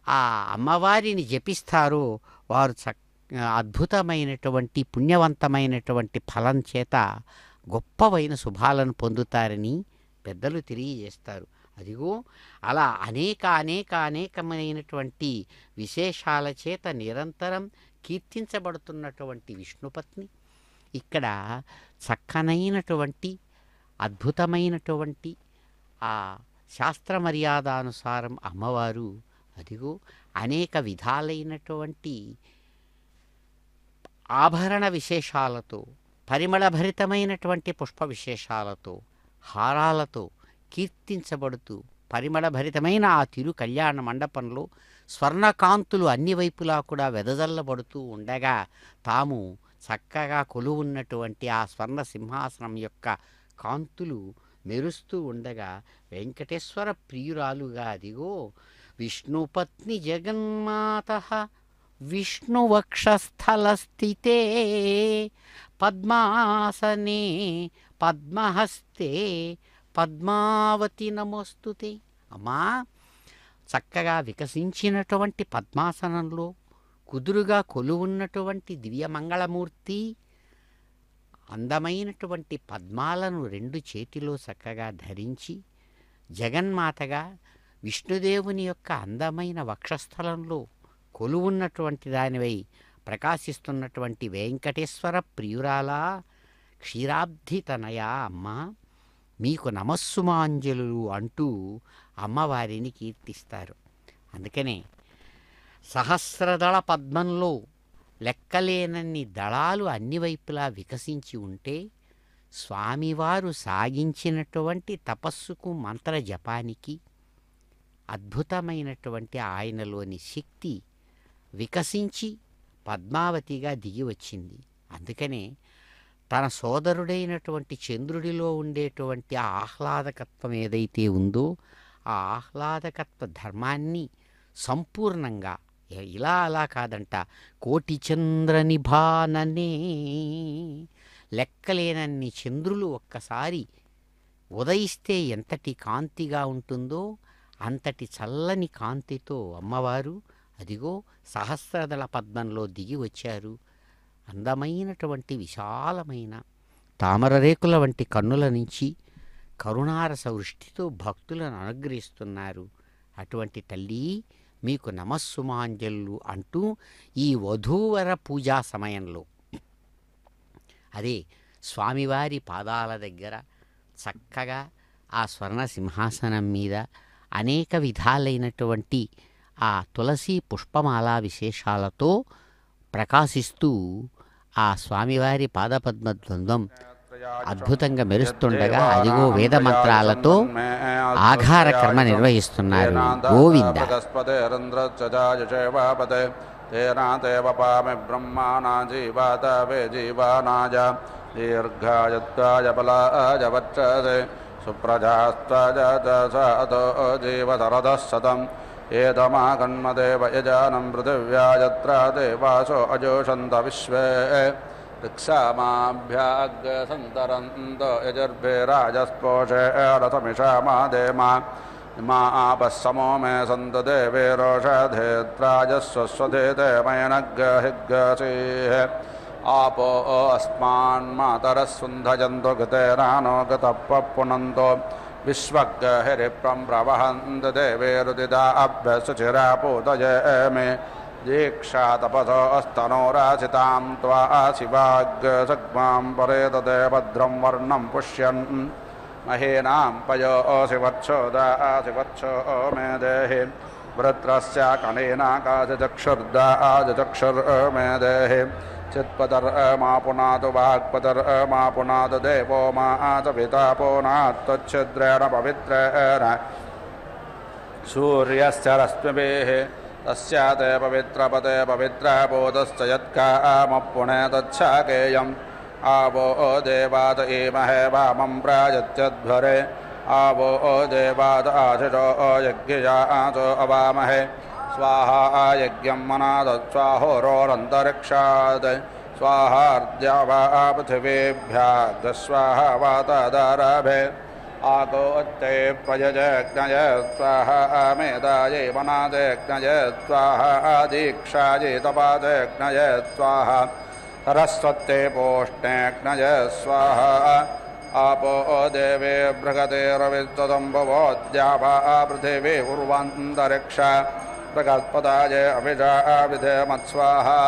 ఆ అమ్మవారిని జపిస్తారో వారు అద్భుతమైనటువంటి పుణ్యవంతమైనటువంటి ఫలం చేత గొప్పవైన శుభాలను పొందుతారని పెద్దలు తెలియజేస్తారు. అదిగో అలా అనేకమైనటువంటి విశేషాల చేత నిరంతరం కీర్తించబడుతున్నటువంటి విష్ణుపత్ని ఇక్కడ చక్కనైనటువంటి అద్భుతమైనటువంటి ఆ శాస్త్ర మర్యాదానుసారం అమ్మవారు అదిగో అనేక విధాలైనటువంటి ఆభరణ విశేషాలతో పరిమళభరితమైనటువంటి పుష్ప విశేషాలతో హారాలతో కీర్తించబడుతూ పరిమళభరితమైన ఆ తిరు కళ్యాణ మండపంలో స్వర్ణకాంతులు అన్ని వైపులా కూడా వెదజల్లబడుతూ ఉండగా తాము చక్కగా కొలువున్నటువంటి ఆ స్వర్ణ సింహాసనం యొక్క కాంతులు మెరుస్తూ ఉండగా వెంకటేశ్వర ప్రియురాలుగా అదిగో విష్ణుపత్ని జగన్మాత విష్ణువక్షస్థలస్థితే పద్మాసనే పద్మహస్తే పద్మావతి నమోస్తుతే. అమ్మా, చక్కగా వికసించినటువంటి పద్మాసనంలో కుదురుగా కొలువున్నటువంటి దివ్యమంగళమూర్తి అందమైనటువంటి పద్మాలను రెండు చేతిలో చక్కగా ధరించి జగన్మాతగా విష్ణుదేవుని యొక్క అందమైన వక్షస్థలంలో కొలువున్నటువంటి దానివై ప్రకాశిస్తున్నటువంటి వెంకటేశ్వర ప్రియురాలా క్షీరాబ్ధితనయా అమ్మా, మీకు నమస్సుమాంజలు అంటూ అమ్మవారిని కీర్తిస్తారు. అందుకనే సహస్రదళ పద్మంలో లెక్కలేనన్ని దళాలు అన్ని వైపులా వికసించి ఉంటే స్వామివారు సాగించినటువంటి తపస్సుకు మంత్ర జపానికి అద్భుతమైనటువంటి ఆయనలోని శక్తి వికసించి పద్మావతిగా దిగి వచ్చింది. అందుకనే తన సోదరుడైనటువంటి చంద్రుడిలో ఉండేటువంటి ఆ ఆహ్లాదకత్వం ఏదైతే ఉందో ఆ ఆహ్లాదకత్వ ధర్మాన్ని సంపూర్ణంగా ఇలా అలా కాదంట, కోటి చంద్ర నిభాననే లెక్కలేనన్ని చంద్రులు ఒక్కసారి ఉదయిస్తే ఎంతటి కాంతిగా ఉంటుందో అంతటి చల్లని కాంతితో అమ్మవారు అదిగో సహస్రదళ పద్మంలో దిగి వచ్చారు. అందమైనటువంటి విశాలమైన తామరరేకుల వంటి కన్నుల నుంచి కరుణారస వృష్టితో భక్తులను అనుగ్రహిస్తున్నారు. అటువంటి తల్లి మీకు నమస్సుమాంజలు అంటూ ఈ వధూవర పూజా సమయంలో అదే స్వామివారి పాదాల దగ్గర చక్కగా ఆ స్వర్ణ సింహాసనం మీద అనేక విధాలైనటువంటి ఆ తులసి పుష్పమాలా విశేషాలతో ప్రకాశిస్తూ ఆ స్వామివారి పాదపద్మద్వంద్వం అద్భుతంగా మెరుస్తుండగా అదిగో వేదమంత్రాలతో ఆఘార కర్మ నిర్వహిస్తున్నారు. గోవింద దీర్ఘాయత్వాయ బలాయ వర్చసే సుప్రజాస్త్వజతో జీవతరదః శతం ఏదమాకన్మదేవ యజానం పృథివ్యాయత్ర దేవాసో అజోషంత విశ్వే ऋक्षामाभ्याग्सन्तरन्तो यजुर्भिराजस्पोषे रथमिषामादेमा मा आपस्समो मे सन्तु देवे रोषधेत्राजस्वस्वधेते मयनग्हिग्गसीः आपो अस्मान्मातरस्सुन्धजन्तु गतेरानो गतः पुनन्तो विश्वग्हिरिप्रं प्रवहन्तु देवे रुदिदा अभ्यसुचिरापूतये मे दीक्षा तपसो अस्तनोरासितां त्वा शिवाग्सग्मां परेतते भद्रं वर्णं पुष्यन् महीनां पयोऽसि वत्सोदासि वत्सो मे देहि वृत्रस्य कनेनाकाशचक्षुर्दाचक्षुर्मे देहि चित्पतर्मा पुनातु वाक्पतर्मा पुनातु देवो मा सविता पुनात्तच्छिद्रेण पवित्रेण सूर्यस्य रश्मिभिः तस्याते पवित्रपते पवित्रबोधश्च यत्कामपुणे तच्छाकेयम् आवो देवाद ईमहे वामं प्राजत्यध्वरे आवो देवाद आशिषो यज्ञयासो अवामहे स्वाहा यज्ञं मनाद स्वाहोरोरन्तरिक्षात् स्वाहार्द्यावा पृथिवीभ्यः स्वाहा वातदारभे आगोत्ते प्रयजज्ञय स्वाहा मेदायै मनाजज्ञय स्वाहा दीक्षायै तपाजज्ञय स्वाहा सरस्वत्यै पोष्णेज्ञय स्वाहा आपो देवे बृहतेरविस्तदम्भवोद्यावा पृथिवी उर्वान्तरिक्षा बृहस्पताय अभिषा विधेमत्स्वाहा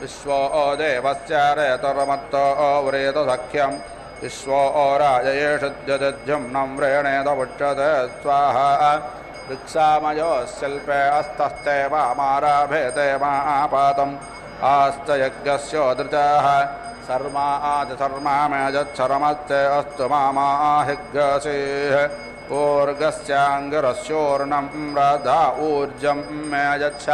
विश्वो देवस्य रेतरमत्तो व्रेतसख्यम् विश्वो राजयेषुद्यजुम्नं व्रेणेदमुच्यते स्वाहा वृक्षामयोस्यल्पे अस्तस्ते वामाराभेते मापातम् आस्तयज्ञस्योदृचाः सर्मा आदिसर्मा मेजच्छरमस्ते अस्तु मामाहिग्गसीः ऊर्गस्याङ्गिरस्योर्णं रधा ऊर्जं मे यच्छ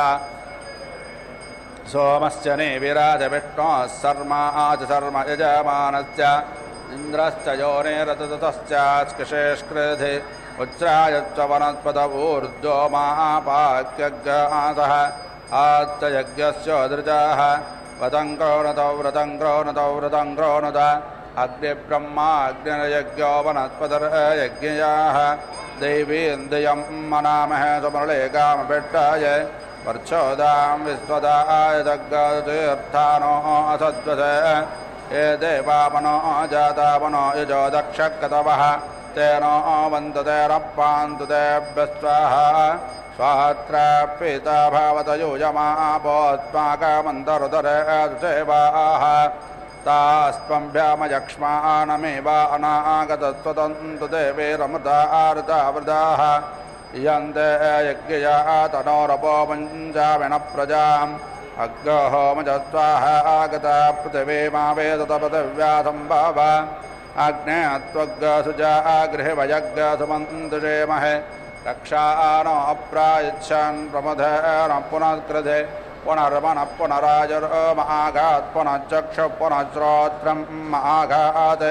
सोमस्य नेविराज विष्णोः शर्मा च शर्म यजमानस्य इन्द्रश्च योनिरततश्चास्कृशेष्कृधि उच्चायच्च वनस्पत ऊर्ध्वो महापाक्यज्ञासः आच्च यज्ञस्य दृजाः व्रतं क्रोणतौ व्रतं क्रोणतौ व्रतं क्रोणत अग्निब्रह्माग्निर्यज्ञो वनस्पतिर्यज्ञयाः देवीन्द्रियं मनामहे सुमरळे कामभिष्टाय वर्चोदां विश्वदाय जग्गतीर्थानो असद्वसे ये देवामनो जातामनो यजो दक्षकतवः तेनो वन्दतेरप्पान्तु तेभ्यस्वाहा स्वाहात्रा पीता भावत यूयमापोऽस्माकमन्तरुदरे सेवाः तास्त्वम्भ्यामयक्ष्मानमेव अनागतस्वतन्तु देवीरमृतावृताः यन्ते यज्ञया तनोरपो पञ्चाविन प्रजाम् अग्रहोमजस्वाहा आगता पृथिवीमावेदतपृथिव्यासम्भाव अग्ने त्वग्गसुजा गृहवयग्गसुमन्तुषेमहे रक्षानो अप्रायच्छन् प्रमथन पुनःकृते पुनर्मनः पुनराजुर्महाघात् पुनश्चक्षुः पुनश्रोत्रं महाघात्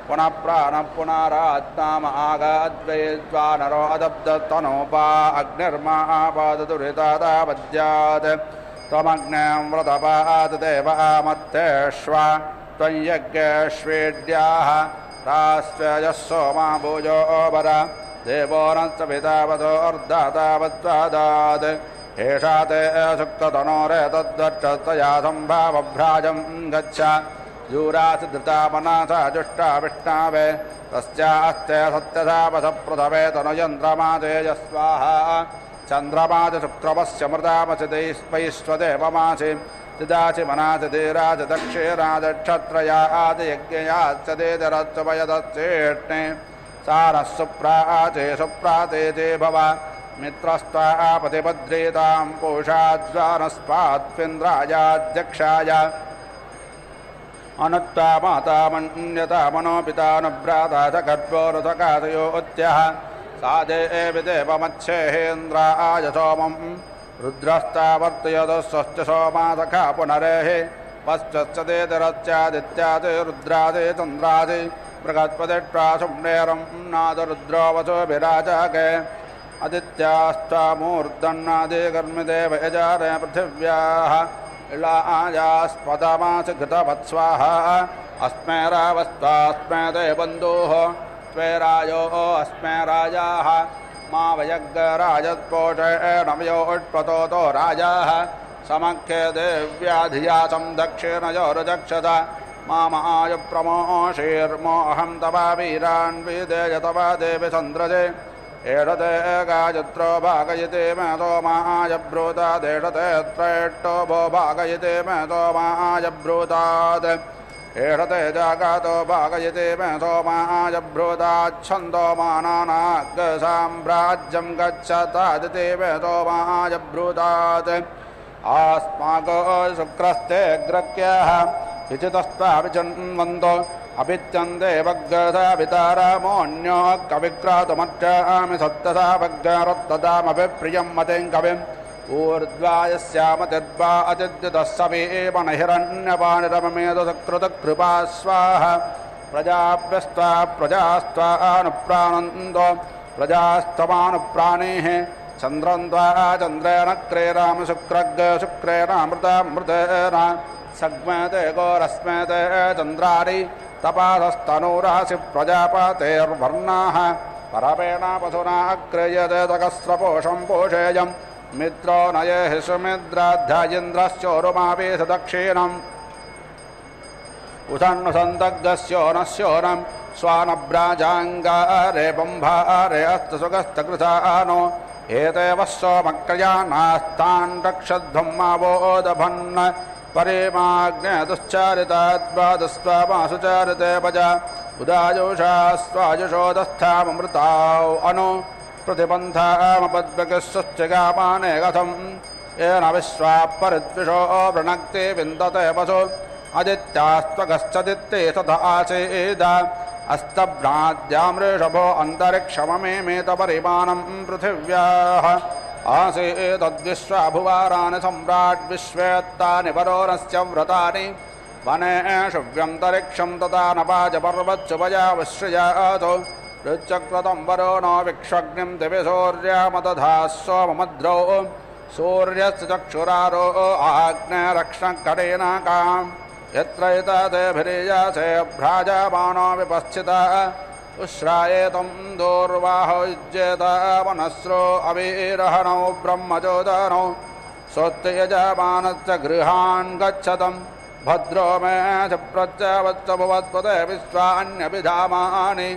पुनः प्राणः पुनरात्मा महाघाद्वैद्वानरो अदब्धस्तनोपा अग्निर्महापाददुरितादापद्यात् त्वमग्नें व्रतपात् देवामत्तेष्वा त्वं यज्ञेष्वेड्याः रास्वयः सोमा भुजो वर देवो न च पितावतोर्दातावत्वादात् एषा ते सुक्ततनोरे तद्वक्षस्तया सम्भावभ्राजं गच्छ यूरासि धृतामनासा जुष्टा विष्णावे तस्यास्ते सत्यधापसप्रथवे तनुयन्द्रमासे यस्वाहा चन्द्रमासि शुक्रमस्य मृतामसि वैश्वदेवमासि दिदासि मनासि धीरासि दक्षिणादिक्षत्रयादि यज्ञयाश्च देदरत्सुभयदस्येष्णे सारः सुप्राचे सुप्रातेते भव मित्रस्त्वापतिभद्रेतां पूषाद्वानस्पात्विन्द्रायाध्यक्षाय अनुत्वा माता मन्यता मनोपितानुभ्राता च गर्भोरुसकाशयोत्यः सा देवि देवमच्छेहेन्द्राय सोमं रुद्रस्तावर्तयतः स्वश्च सोमासखा पुनरेः पश्चश्च देदरस्यादित्यादि रुद्रादि चन्द्रादि बृहस्पतिष्ट्वा सुम्नेरं नादरुद्रो वसुभिराजके आदित्यास्त्वामूर्धन्नादि कर्मिदेव यजारे पृथिव्याः इलायास्पदमासि घृतवत्स्वाहा अस्मे रावस्त्वास्मे ते बन्धुः त्वे राजो अस्मे राजाः मा वयग्राजत्पोषेण वयोष्पतोतो राजाः समख्ये देव्याधियासं दक्षिणयोरुजक्षत मामायुप्रमोषीर्मोऽहं तवा वीरान् विदेय तवा देवि चन्द्रजे एषते गायत्रो भागयते मे सोमायब्रूतात् एषते त्रेष्टो भो भागयते मे सोमायब्रूतात् एषते जागातो भागयते मे सोमायब्रूताच्छन्दो मानानाग्साम्राज्यं गच्छतादिते मे सोमायब्रूतात् आस्माको शुक्रस्ते ग्रक्यः विचितस्त्वा विचन्वन्तो अभित्यन्ते वग्गसावितारामोऽन्यो कविक्रातुमर्चामि सत्तसा वग्गरत्तदामभिप्रियं मतिं कविम् ऊर्ध्वायस्यामतिर्वा अतिद्युतः सवीमन हिरण्यपाणिरममेधसकृतकृपा स्वाहा प्रजाभ्यस्त्वा प्रजास्त्वा अनुप्राणन्दो प्रजास्तमानुप्राणेः चन्द्रं त्वा चन्द्रेण क्रेराम शुक्रग् शुक्रेणामृतामृतेन सग्मेते गोरस्मेते चन्द्राणि तपादस्तनूरासि प्रजापतेर्वर्णाः परमेण पशुना क्रियते तकस्रपोषं पोषेयं मित्रो नये सुमिद्राध्यायेन्द्रश्चोरुमावेश दक्षिणम् उषन्नुसन्दग्धस्योनस्योनं स्वानभ्राजाङ्गारे बम्भारे अस्तसुगस्तकृतानो एते वस्सोमक्रयानास्तान् रक्षध्वं मावोदभन् परिमाग्नेदुश्चारिताद्वादस्त्वामासुचारिते पज उदायुषा स्वायुषोदस्थाममृताौ अनु प्रतिबन्धामपद्भ्यगस्वश्चिगामाने कथं येन विश्वाः परिद्विषो वृणक्ति विन्दते वसु अदित्यास्त्वगश्चदित्ते तथा आसीद अस्तभ्राद्यामृषभो अन्तरिक्षममेतपरिमाणं पृथिव्याः आसीतद्विश्वाभुवाराणि सम्राट् विश्वेत्तानि वरोरस्य व्रतानि वनेषु व्यन्तरिक्षं तथा नपाजपर्वत्सुपयावश्रयातो ऋच्चक्रतं वरो नो विक्ष्वग्निं दिवि सूर्यमदधाः सोममद्रौ सूर्यस्य चक्षुरारो आग्नेयरक्षकडेनाकाम् यत्र एतदेभिरीयासे भ्राजमानो विपश्चिता उश्रायेतं दूर्वाहो युज्येत वनस्रो अवीरहणौ ब्रह्मजोदनौ सोत्त्यजमानस्य गृहान् गच्छतं भद्रो मे च प्रत्यवत्सभुवत्पते विश्वान्यभिधामानि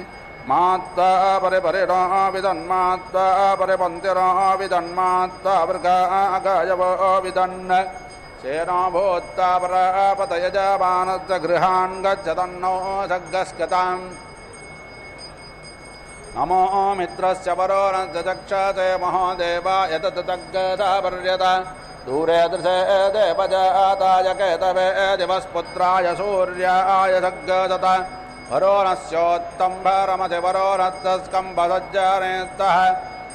मात्वा परिपरिणो विदन्मात्वा परिपन्तिरो विदन्मात्वा वृगागायवो विदन् सेनो भूत्वा परापतयजमानस्य गृहान् गच्छतन्नो सग्गस्कताम् नमो मित्रस्य वरोरस्य चक्षसे महोदेवाय तद्दग्गदा पर्यत दूरे दृशे देवजाताय केतवे दिवस्पुत्राय सूर्याय सग्गदत वरोरस्योत्तम्भरमसि वरोरस्कम्भसज्जनेतः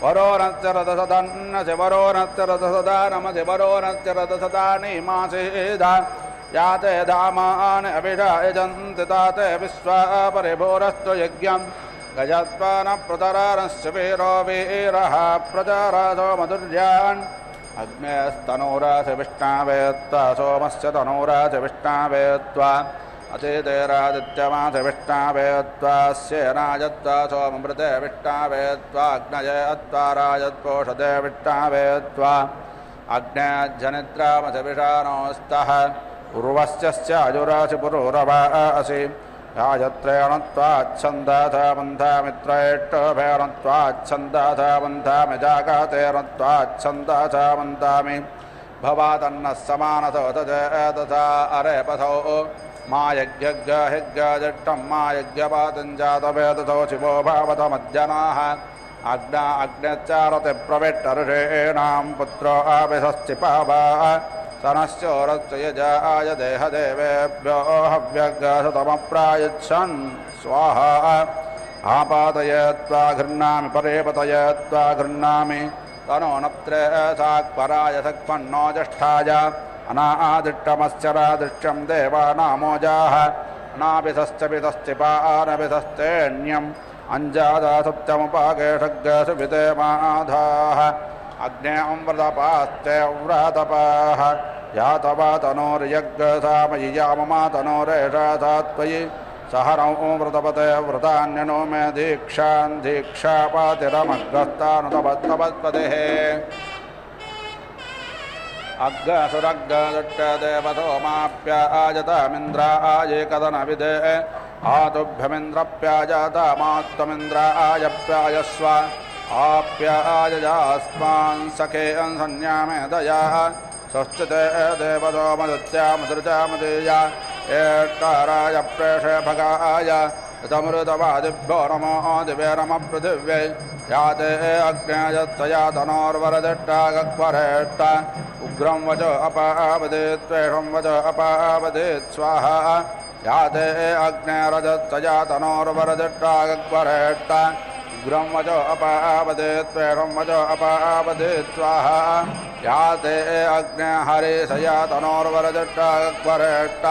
वरोरस्य रथसदन्नसि वरोरस्य रथसदानमसि वरोरस्य रथसदानीमासीद याते धामानि अभिषायजन्ति ताते विश्वा परिभूरस्तु यज्ञम् गजत्वानप्रतरारस्य वीरो वीरः प्रजारासो मधुर्यान् अग्नेस्तनूरासि विष्णावेत्त्वा सोमस्य तनूरासि विष्णावेत्त्वा अतिथेरादित्यमासि विष्णावेत्त्वा स्येनायत्त्वा सोममृते विष्णावेत्त्वा अग्नये अत्वा राजत्पोषदे विष्णावेत्त्वा अग्नेऽज्जनिद्रामसि विषाणोस्तः उर्वश्यस्य अजुरासि पुरूरवासि यायत्रेण त्वाच्छन्दाथ बन्धामित्रैष्टभेण त्वाच्छन्दाथ बन्धामि जागातेन त्वाच्छन्दाथ बन्धामि भवादन्नः समानतो तथा अरेपथो मा यज्ञहिज्ञजिष्टं मा यज्ञपातञ्जातवेदथो शिवो भावतमज्जनाः अग्ना अग्न्यच्चारति प्रविष्टऋषीणां पुत्रो अभिषश्चिपावा तनश्चोरस्य यजाय देहदेवेभ्यो हव्यग्रसतमप्रायच्छन् स्वाहा आपातयत्वा घृह्णामि परेपतयत्वा घृह्णामि तनो नप्त्रे साक्पराय सक्पन्नो ज्येष्ठाय अनादिष्टमस्य रादृष्टं देवानामोजाः अनाभिधश्च विधश्चिपानभिधश्चेण्यम् अञ्जादा सत्यमुपागे षड्गसु विदेमाधाः अग्ने अमृतपास्ते व्रतपाः यातवा तनोर्यज्ञसामयि याममा तनोरेषा त्वयि सहनौ व्रतपते व्रतान्यनो मे दीक्षान् दीक्षापातिरमग्रस्तानुतपत्तपत्पतेः अग्रसुरग्रदुष्टदेवतोमाप्याजतमिन्द्राये कदनविदे आतुभ्यमिन्द्रप्याजातामात्तमिन्द्रायप्यायस्व आप्यायजास्मान् सखे संन्यामे दया स्वस्तिते देवतोमदत्यामदृचामदीया एष्टाराय प्रेषे भगाय ऋतमृतवादिभ्यो नमो दिवे नमः पृथिव्यै याते अग्नेयत्तया तनोर्वरदिष्टागक्वरेष्ट उग्रं वचो अपावदेत् त्वेषं वचो अपावदेत् स्वाहा याते अग्नेरजत्तया तनोर्वरदिष्टागक्वरेष्ट उग्रं वचो अपावदेत् त्वेषं वचो अपावदेत् स्वाहा याते अग्ने हरिशया तनोर्वरदिष्टागक्वरेष्ट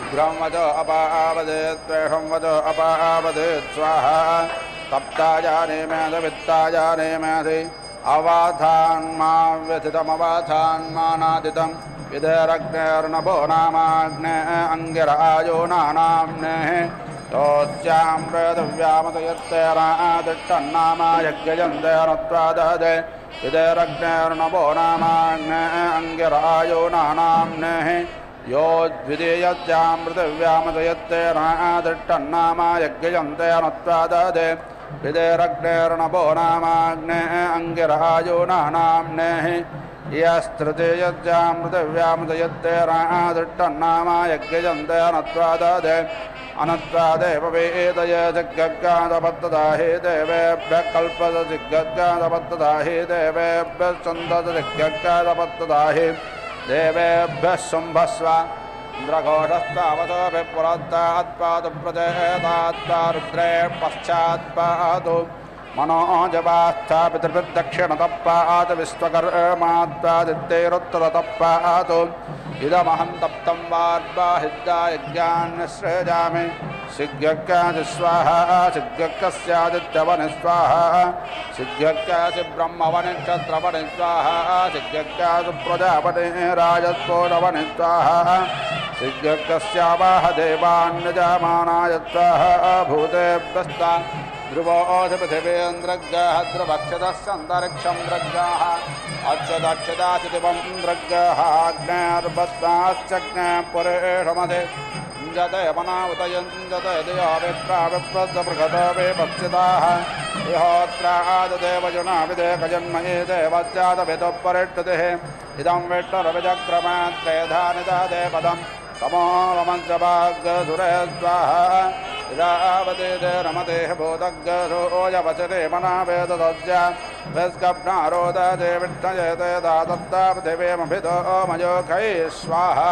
उग्रं वचो अपावदेत् त्वेषं वचो अपावदेत् स्वाहा तप्तायाने मेधवित्तायाने मेधि अवाधान्मा व्यथितमवाधान्मानादितं विधेरग्नेर्नभो नामाग्ने अङ्गिरायो नानाम्नेः तोस्यां प्रेतव्यामतयत्तेरादिष्टन्नामा यज्ञयन्तेरत्वाददे विधेरग्नेर्नभो नामाग्ने अङ्गिरायो नानाम्नेः यो द्वितीयस्यां पृथिव्यामतयत्तेरादिष्टन्नामा यज्ञयन्तेरत्वाददे विधेरग्नेर्नभो नामाग्ने अङ्गिरायो नानाम्नेः यस्तृतीयस्यां पृथिव्यामतयत्तेरादिष्टन्नामा यज्ञयन्तेरत्वाददे अनत्वादेव वेदये जग्गगादपत्तदाहि देवेभ्यः कल्पदसि गग्गादपत्तदाहि देवेभ्यः छन्दसि गग्गादपत्तदाहि देवेभ्यः शुम्भस्व इंद्रघोषस्तावसोऽपि पुरस्तात्पादु प्रचेतात्पा रुद्रे पश्चात्पादु मनोजवास्थापितृदक्षिणतप्पात् विश्वकर्मात्पादित्यैरुत्तरतप्पात् इदमहं तप्तं वार्बाहिद्दायज्ञान्यसृजामि सिद्ध्यक्कादिस्वाहा सिद्ध्यक्कस्यादित्यवनिस्वाहा सिद्ध्यक्कासि ब्रह्मवनिक्षत्रवनिस्वाहा सिद्ध्यक्कासु प्रजापति राजस्फोटवनिस्वाहा सिद्ध्यक्कस्यावाह देवान्यजामानाय स्वाहा भूतेभ्यस्ता ध्रुवोऽधिपृथिवीन्द्रग्गाः ध्रुवक्षतस्यन्तरिक्षं द्रग्गाः अक्षदक्षदासि दिवं द्रग्गाः अग्नेर्बद्धाश्चग्ने पुरेशमधे जते मनावतयञ्जते दियो विप्राविप्रदपृगतो विपक्षिताः इहोत्राददेवजुना विदेकजन्मये देवज्जातभितुपरिष्टुतिः इदं विष्णुरविचक्रमे त्रेधानिदादे पदं समोवमञ्चभाग्यसुरे स्वाहा इदावते रमते भूतग्गरोजवचते मनावेददज्जा वेस्कप्नारोदते विष्णयते दादत्तापृथिवीमभितो मयोखै स्वाहा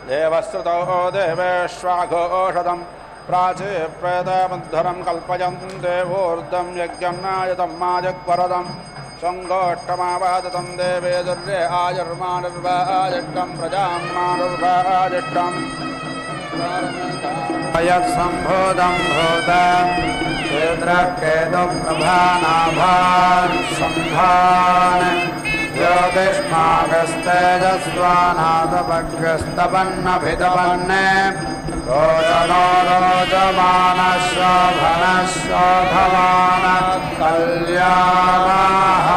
देवश्रुतौ देवेष्वाघोषदं प्राचे प्रेतमुद्धरं कल्पयन्ते ऊर्ध्वं यज्ञं नायतं माजक्वरदं सङ्गोष्ठमावादतं देवे दुर्ये आयुर्मानुर्वाजिष्टं प्रजां मानुर्वाजिष्टम् यत्सम्भूतं भूतं क्षेत्रकेतुप्रभानाभान् सम्भान् ज्योतिष्मागस्तेजस्वानादभग्रस्तपन्नभितपन्ने रोचनो रोचमानशोभनशोभमान कल्याणः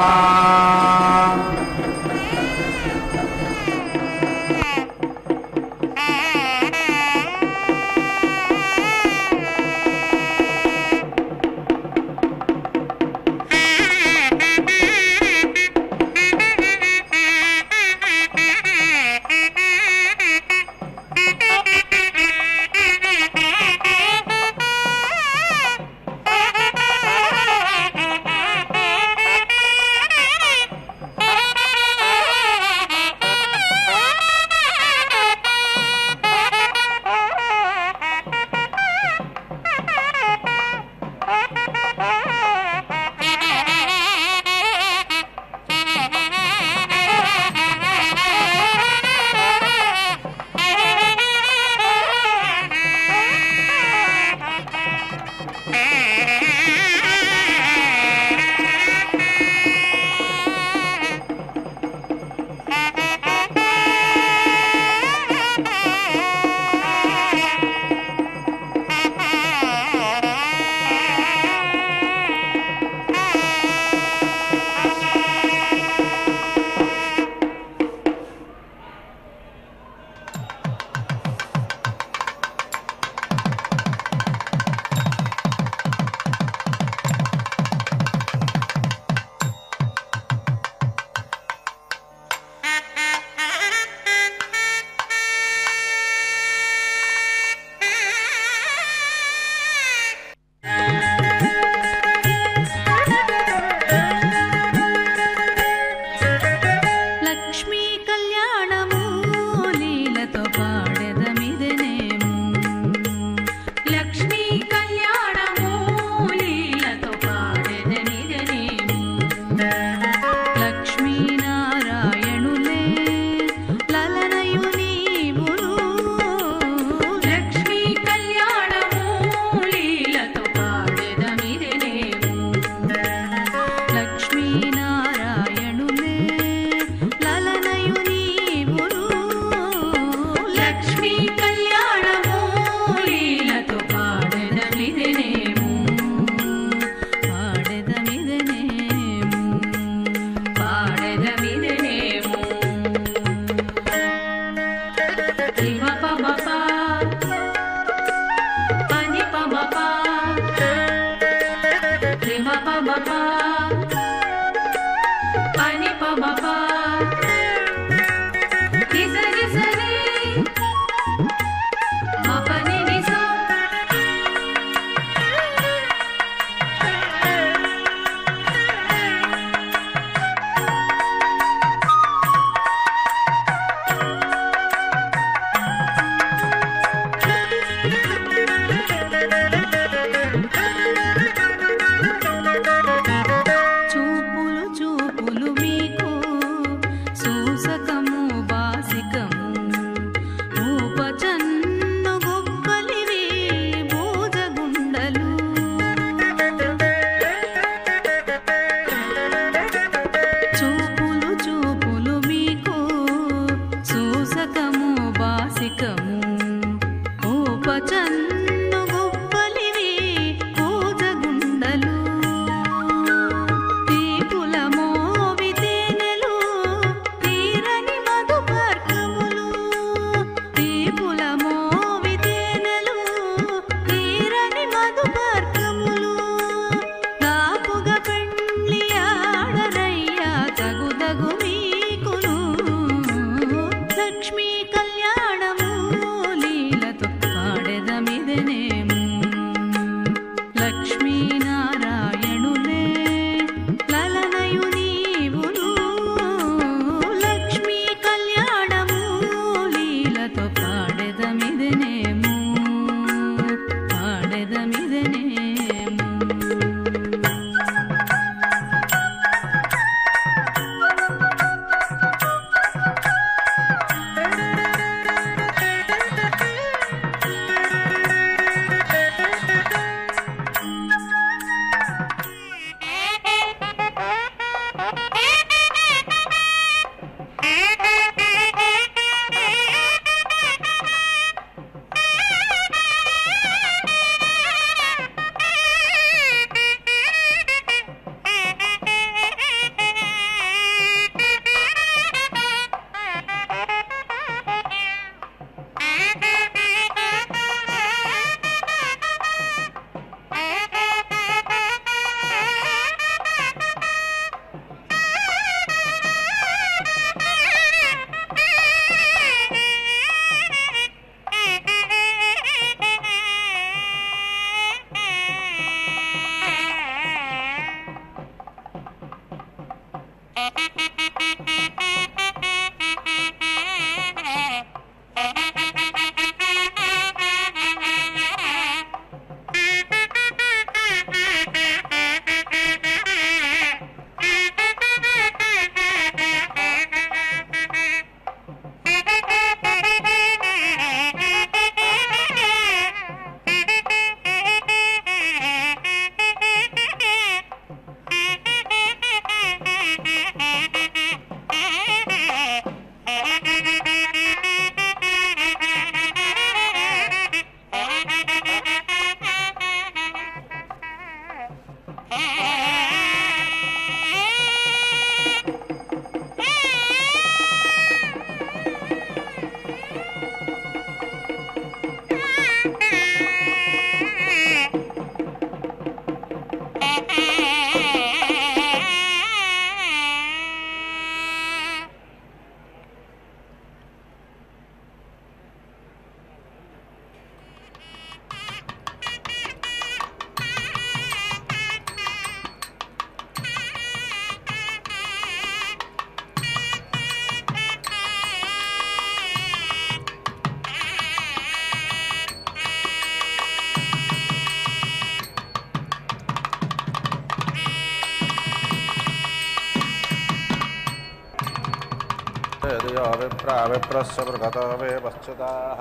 धियो विप्रा विप्रस्य बृहतो वे पश्चिताः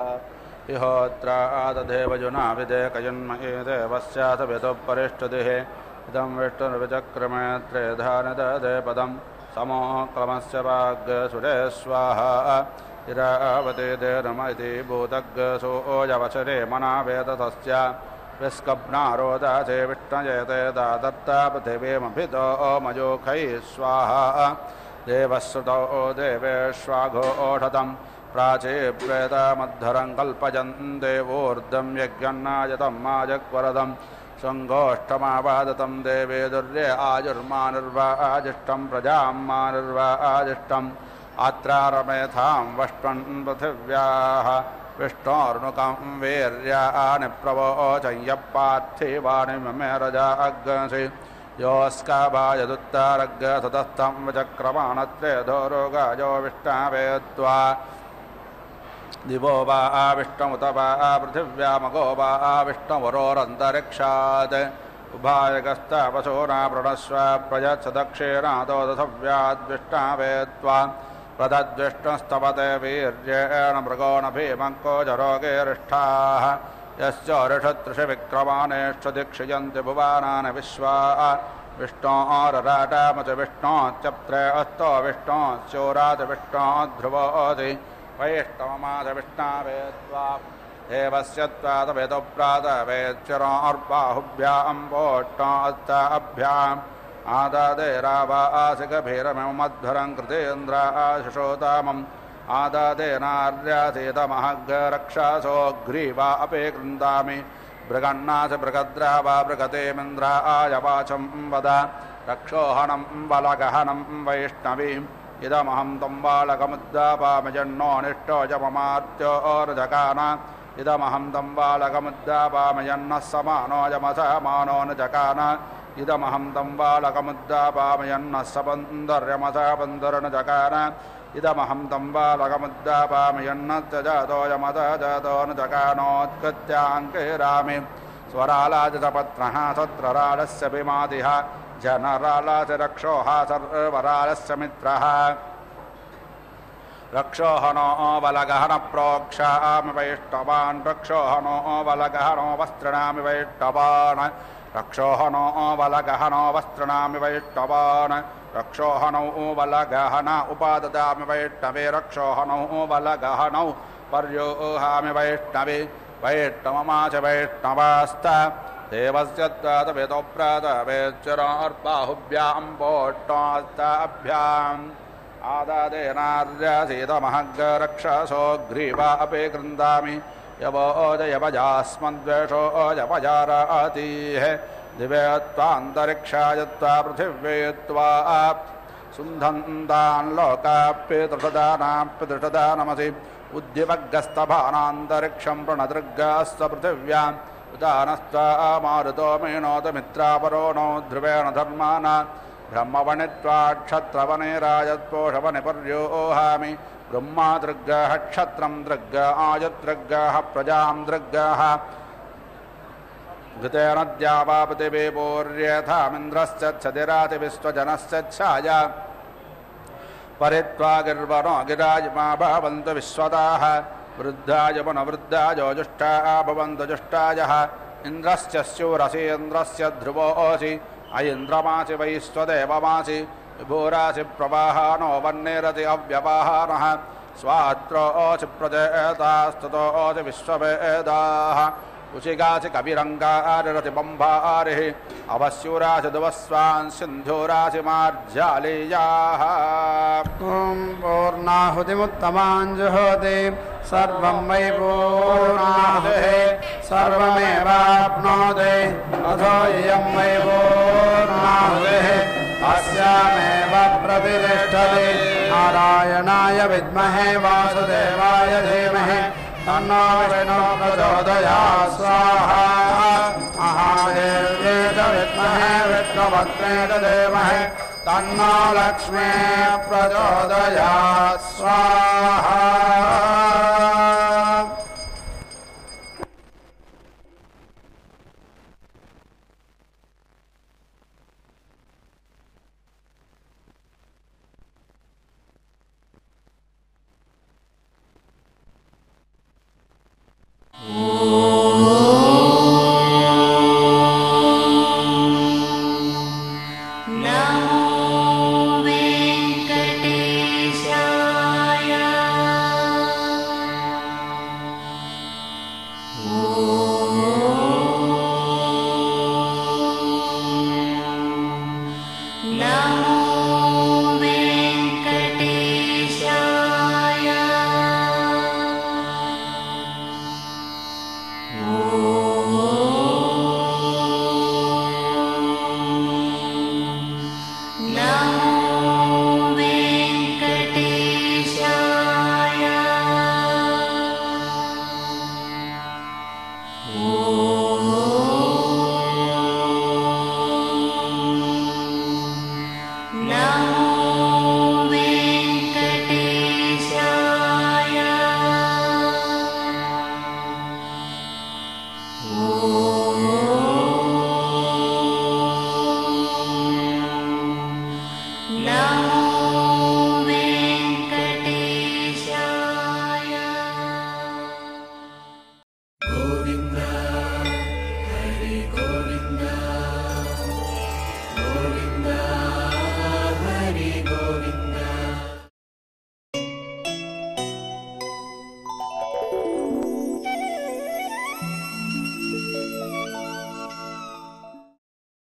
इहोत्रादधेवजुना विदेकजन्म एदेवस्याथ विदुपरिष्टदिः इदं विष्णुर्विचक्रमे त्रेधानदधे पदं समोक्लमस्य वाग्सुरे स्वाहा इरावते देनम इति भूतग्सोऽजवचरे मना वेदतस्य विस्कब्नारोदासे विष्णयते दादत्ता पृथिवीमभितो मयोखैः स्वाहा देवश्रुतौ देवेष्वाघोषतं प्राचे प्रेतमद्धरं कल्पयन्ते ऊर्ध्वं यज्ञन्नायतं माजक्वरदं सङ्गोष्ठमावादतं देवे दुर्ये आयुर्मानुर्वाजिष्ठं प्रजां मानुर्वाजिष्ठम् आत्रारमेथां वष्टन् पृथिव्याः विष्णोर्नुकं वीर्यानि प्रवोचं यप्पार्थिवानि ममे रजाग्ंसि योऽस्काभायदुत्तारग्सतस्थं विचक्रमाणत्रेधोरोगायो विष्णावे त्वा दिवो वा विष्णुमुत वा पृथिव्यामगो वा विष्णुवरोरन्तरिक्षात् उभायगस्तापशोना प्रणश्व प्रयच्छ दक्षिणादो दशव्याद्विष्णावे त्वा प्रदद्विष्णुस्तपते वीर्येण मृगोण भीमङ्को जरोगेरिष्ठाः यश्चोरिषतृषविक्रमाणेषु दीक्षयन्ति भुवानानि विश्वा विष्णोरराटामच विष्णोच्चप्त्रे अस्तो विष्णोश्चोराच विष्णोध्रुवोऽसि वैष्णवमाच विष्णावे त्वा देवस्य त्वादवेदोप्रातवेच्चरोर्बाहुभ्यां वोष्णोऽस्ताभ्याम् आदादे रावासिकभीरमध्वरं कृतेन्द्राशिषोतामम् आदादे नार्यासीतमहग्रक्षासो ग्रीवा अपे कृन्दामि भृगन्नास भृगद्रा वा भृगतेमिन्द्राय वाचं वद रक्षोहणं बलगहनं वैष्णवीम् इदमहं तं बालकमुद्दापामजन्नो निष्ठो च ममार्त्योर्जकान इदमहं तं बालकमुद्दापामयन्नः समानो यमसमानो न जकान इदमहं तं बालकमुद्दापामयन्नः सपन्दर्यमसपन्दर्न जकान इदमहं तं बालकमुद्दापामयन्नश्च जातो यमसजातो न जकानोत्कृत्याङ्केरामि स्वरालाजपत्नः सत्ररालस्य विमादिः जनरालाच रक्षोः सर्वरालस्य मित्रः रक्षोहनो बलगहन प्रोक्षामि वैष्णवान् रक्षोहनो बलगहनो वस्त्रणामि वैष्णवान् रक्षोहनो बलगहनो वस्त्रणामि वैष्णवान् रक्षोहनौ बलगहन उपाददामि वैष्णवे रक्षोहनौ बलगहनौ पर्योहामि वैष्णवे वैष्णवमाच वैष्णवास्त देवस्य त्वादवेदोप्रातवेच्चरोर्बाहुभ्यां वोष्णोऽस्ताभ्याम् आदादेनार्यासीतमहग्रक्षसो ग्रीवा अपि कृन्दामि यवोजयवजास्मद्वेषो जपजारातीः दिवे त्वान्तरिक्षाय त्वा पृथिव्ये त्वा सुन्धन्तान् लोकाप्यतृषदानाप्यतृषदानमसि उद्यवग्गस्तभानान्तरिक्षं प्रणदृग्गास्त पृथिव्याम् उदानस्त्वा मारुतो मेनोतमित्रापरो नो ध्रुवेण धर्माना ब्रह्मवणित्वा क्षत्रवने राजत्पोषवने पर्योहामि ब्रह्मा दृग्गः क्षत्रं दृग्ग आयुदृग्गः प्रजां दृग्गः घृतेन द्यावापतिवे पूर्यथामिन्द्रश्च छदिराति विश्वजनश्च छाया परित्वा गिर्वनो गिराजिमा भवन्तु विश्वताः वृद्धाय पुनवृद्धाय जुष्टाः भवन्तु जुष्टायः इन्द्रश्च स्यूरसि इन्द्रस्य ध्रुवोऽसि अयिन्द्रमासि वैश्वदेवमासि विभूरासि प्रवाहानो वन्नेरति अव्यवाहानः स्वात्रोऽसि प्रजेतास्तुतोऽसि विश्ववेदाः उशिगासि कविरङ्गारिरति बम्भारिः अवस्यूरासि दुवस्वान् सिन्धूरासि मार्जालीयाः ॐ पूर्णाहुतिमुत्तमाञ्जुहोति सर्वं वै पूर्णाहुतिः सर्वमेवाप्नोति अथो इयं वै पूर्णाहुतिः अस्यामेव प्रतिष्ठति नारायणाय विद्महे वासुदेवाय धीमहि तन्नो विष्णुः प्रचोदयात् स्वाहा महादेव्यै च विद्महे विष्णुपत्न्यै च धीमहि तन्नो लक्ष्मी प्रचोदयात् स्वाहा।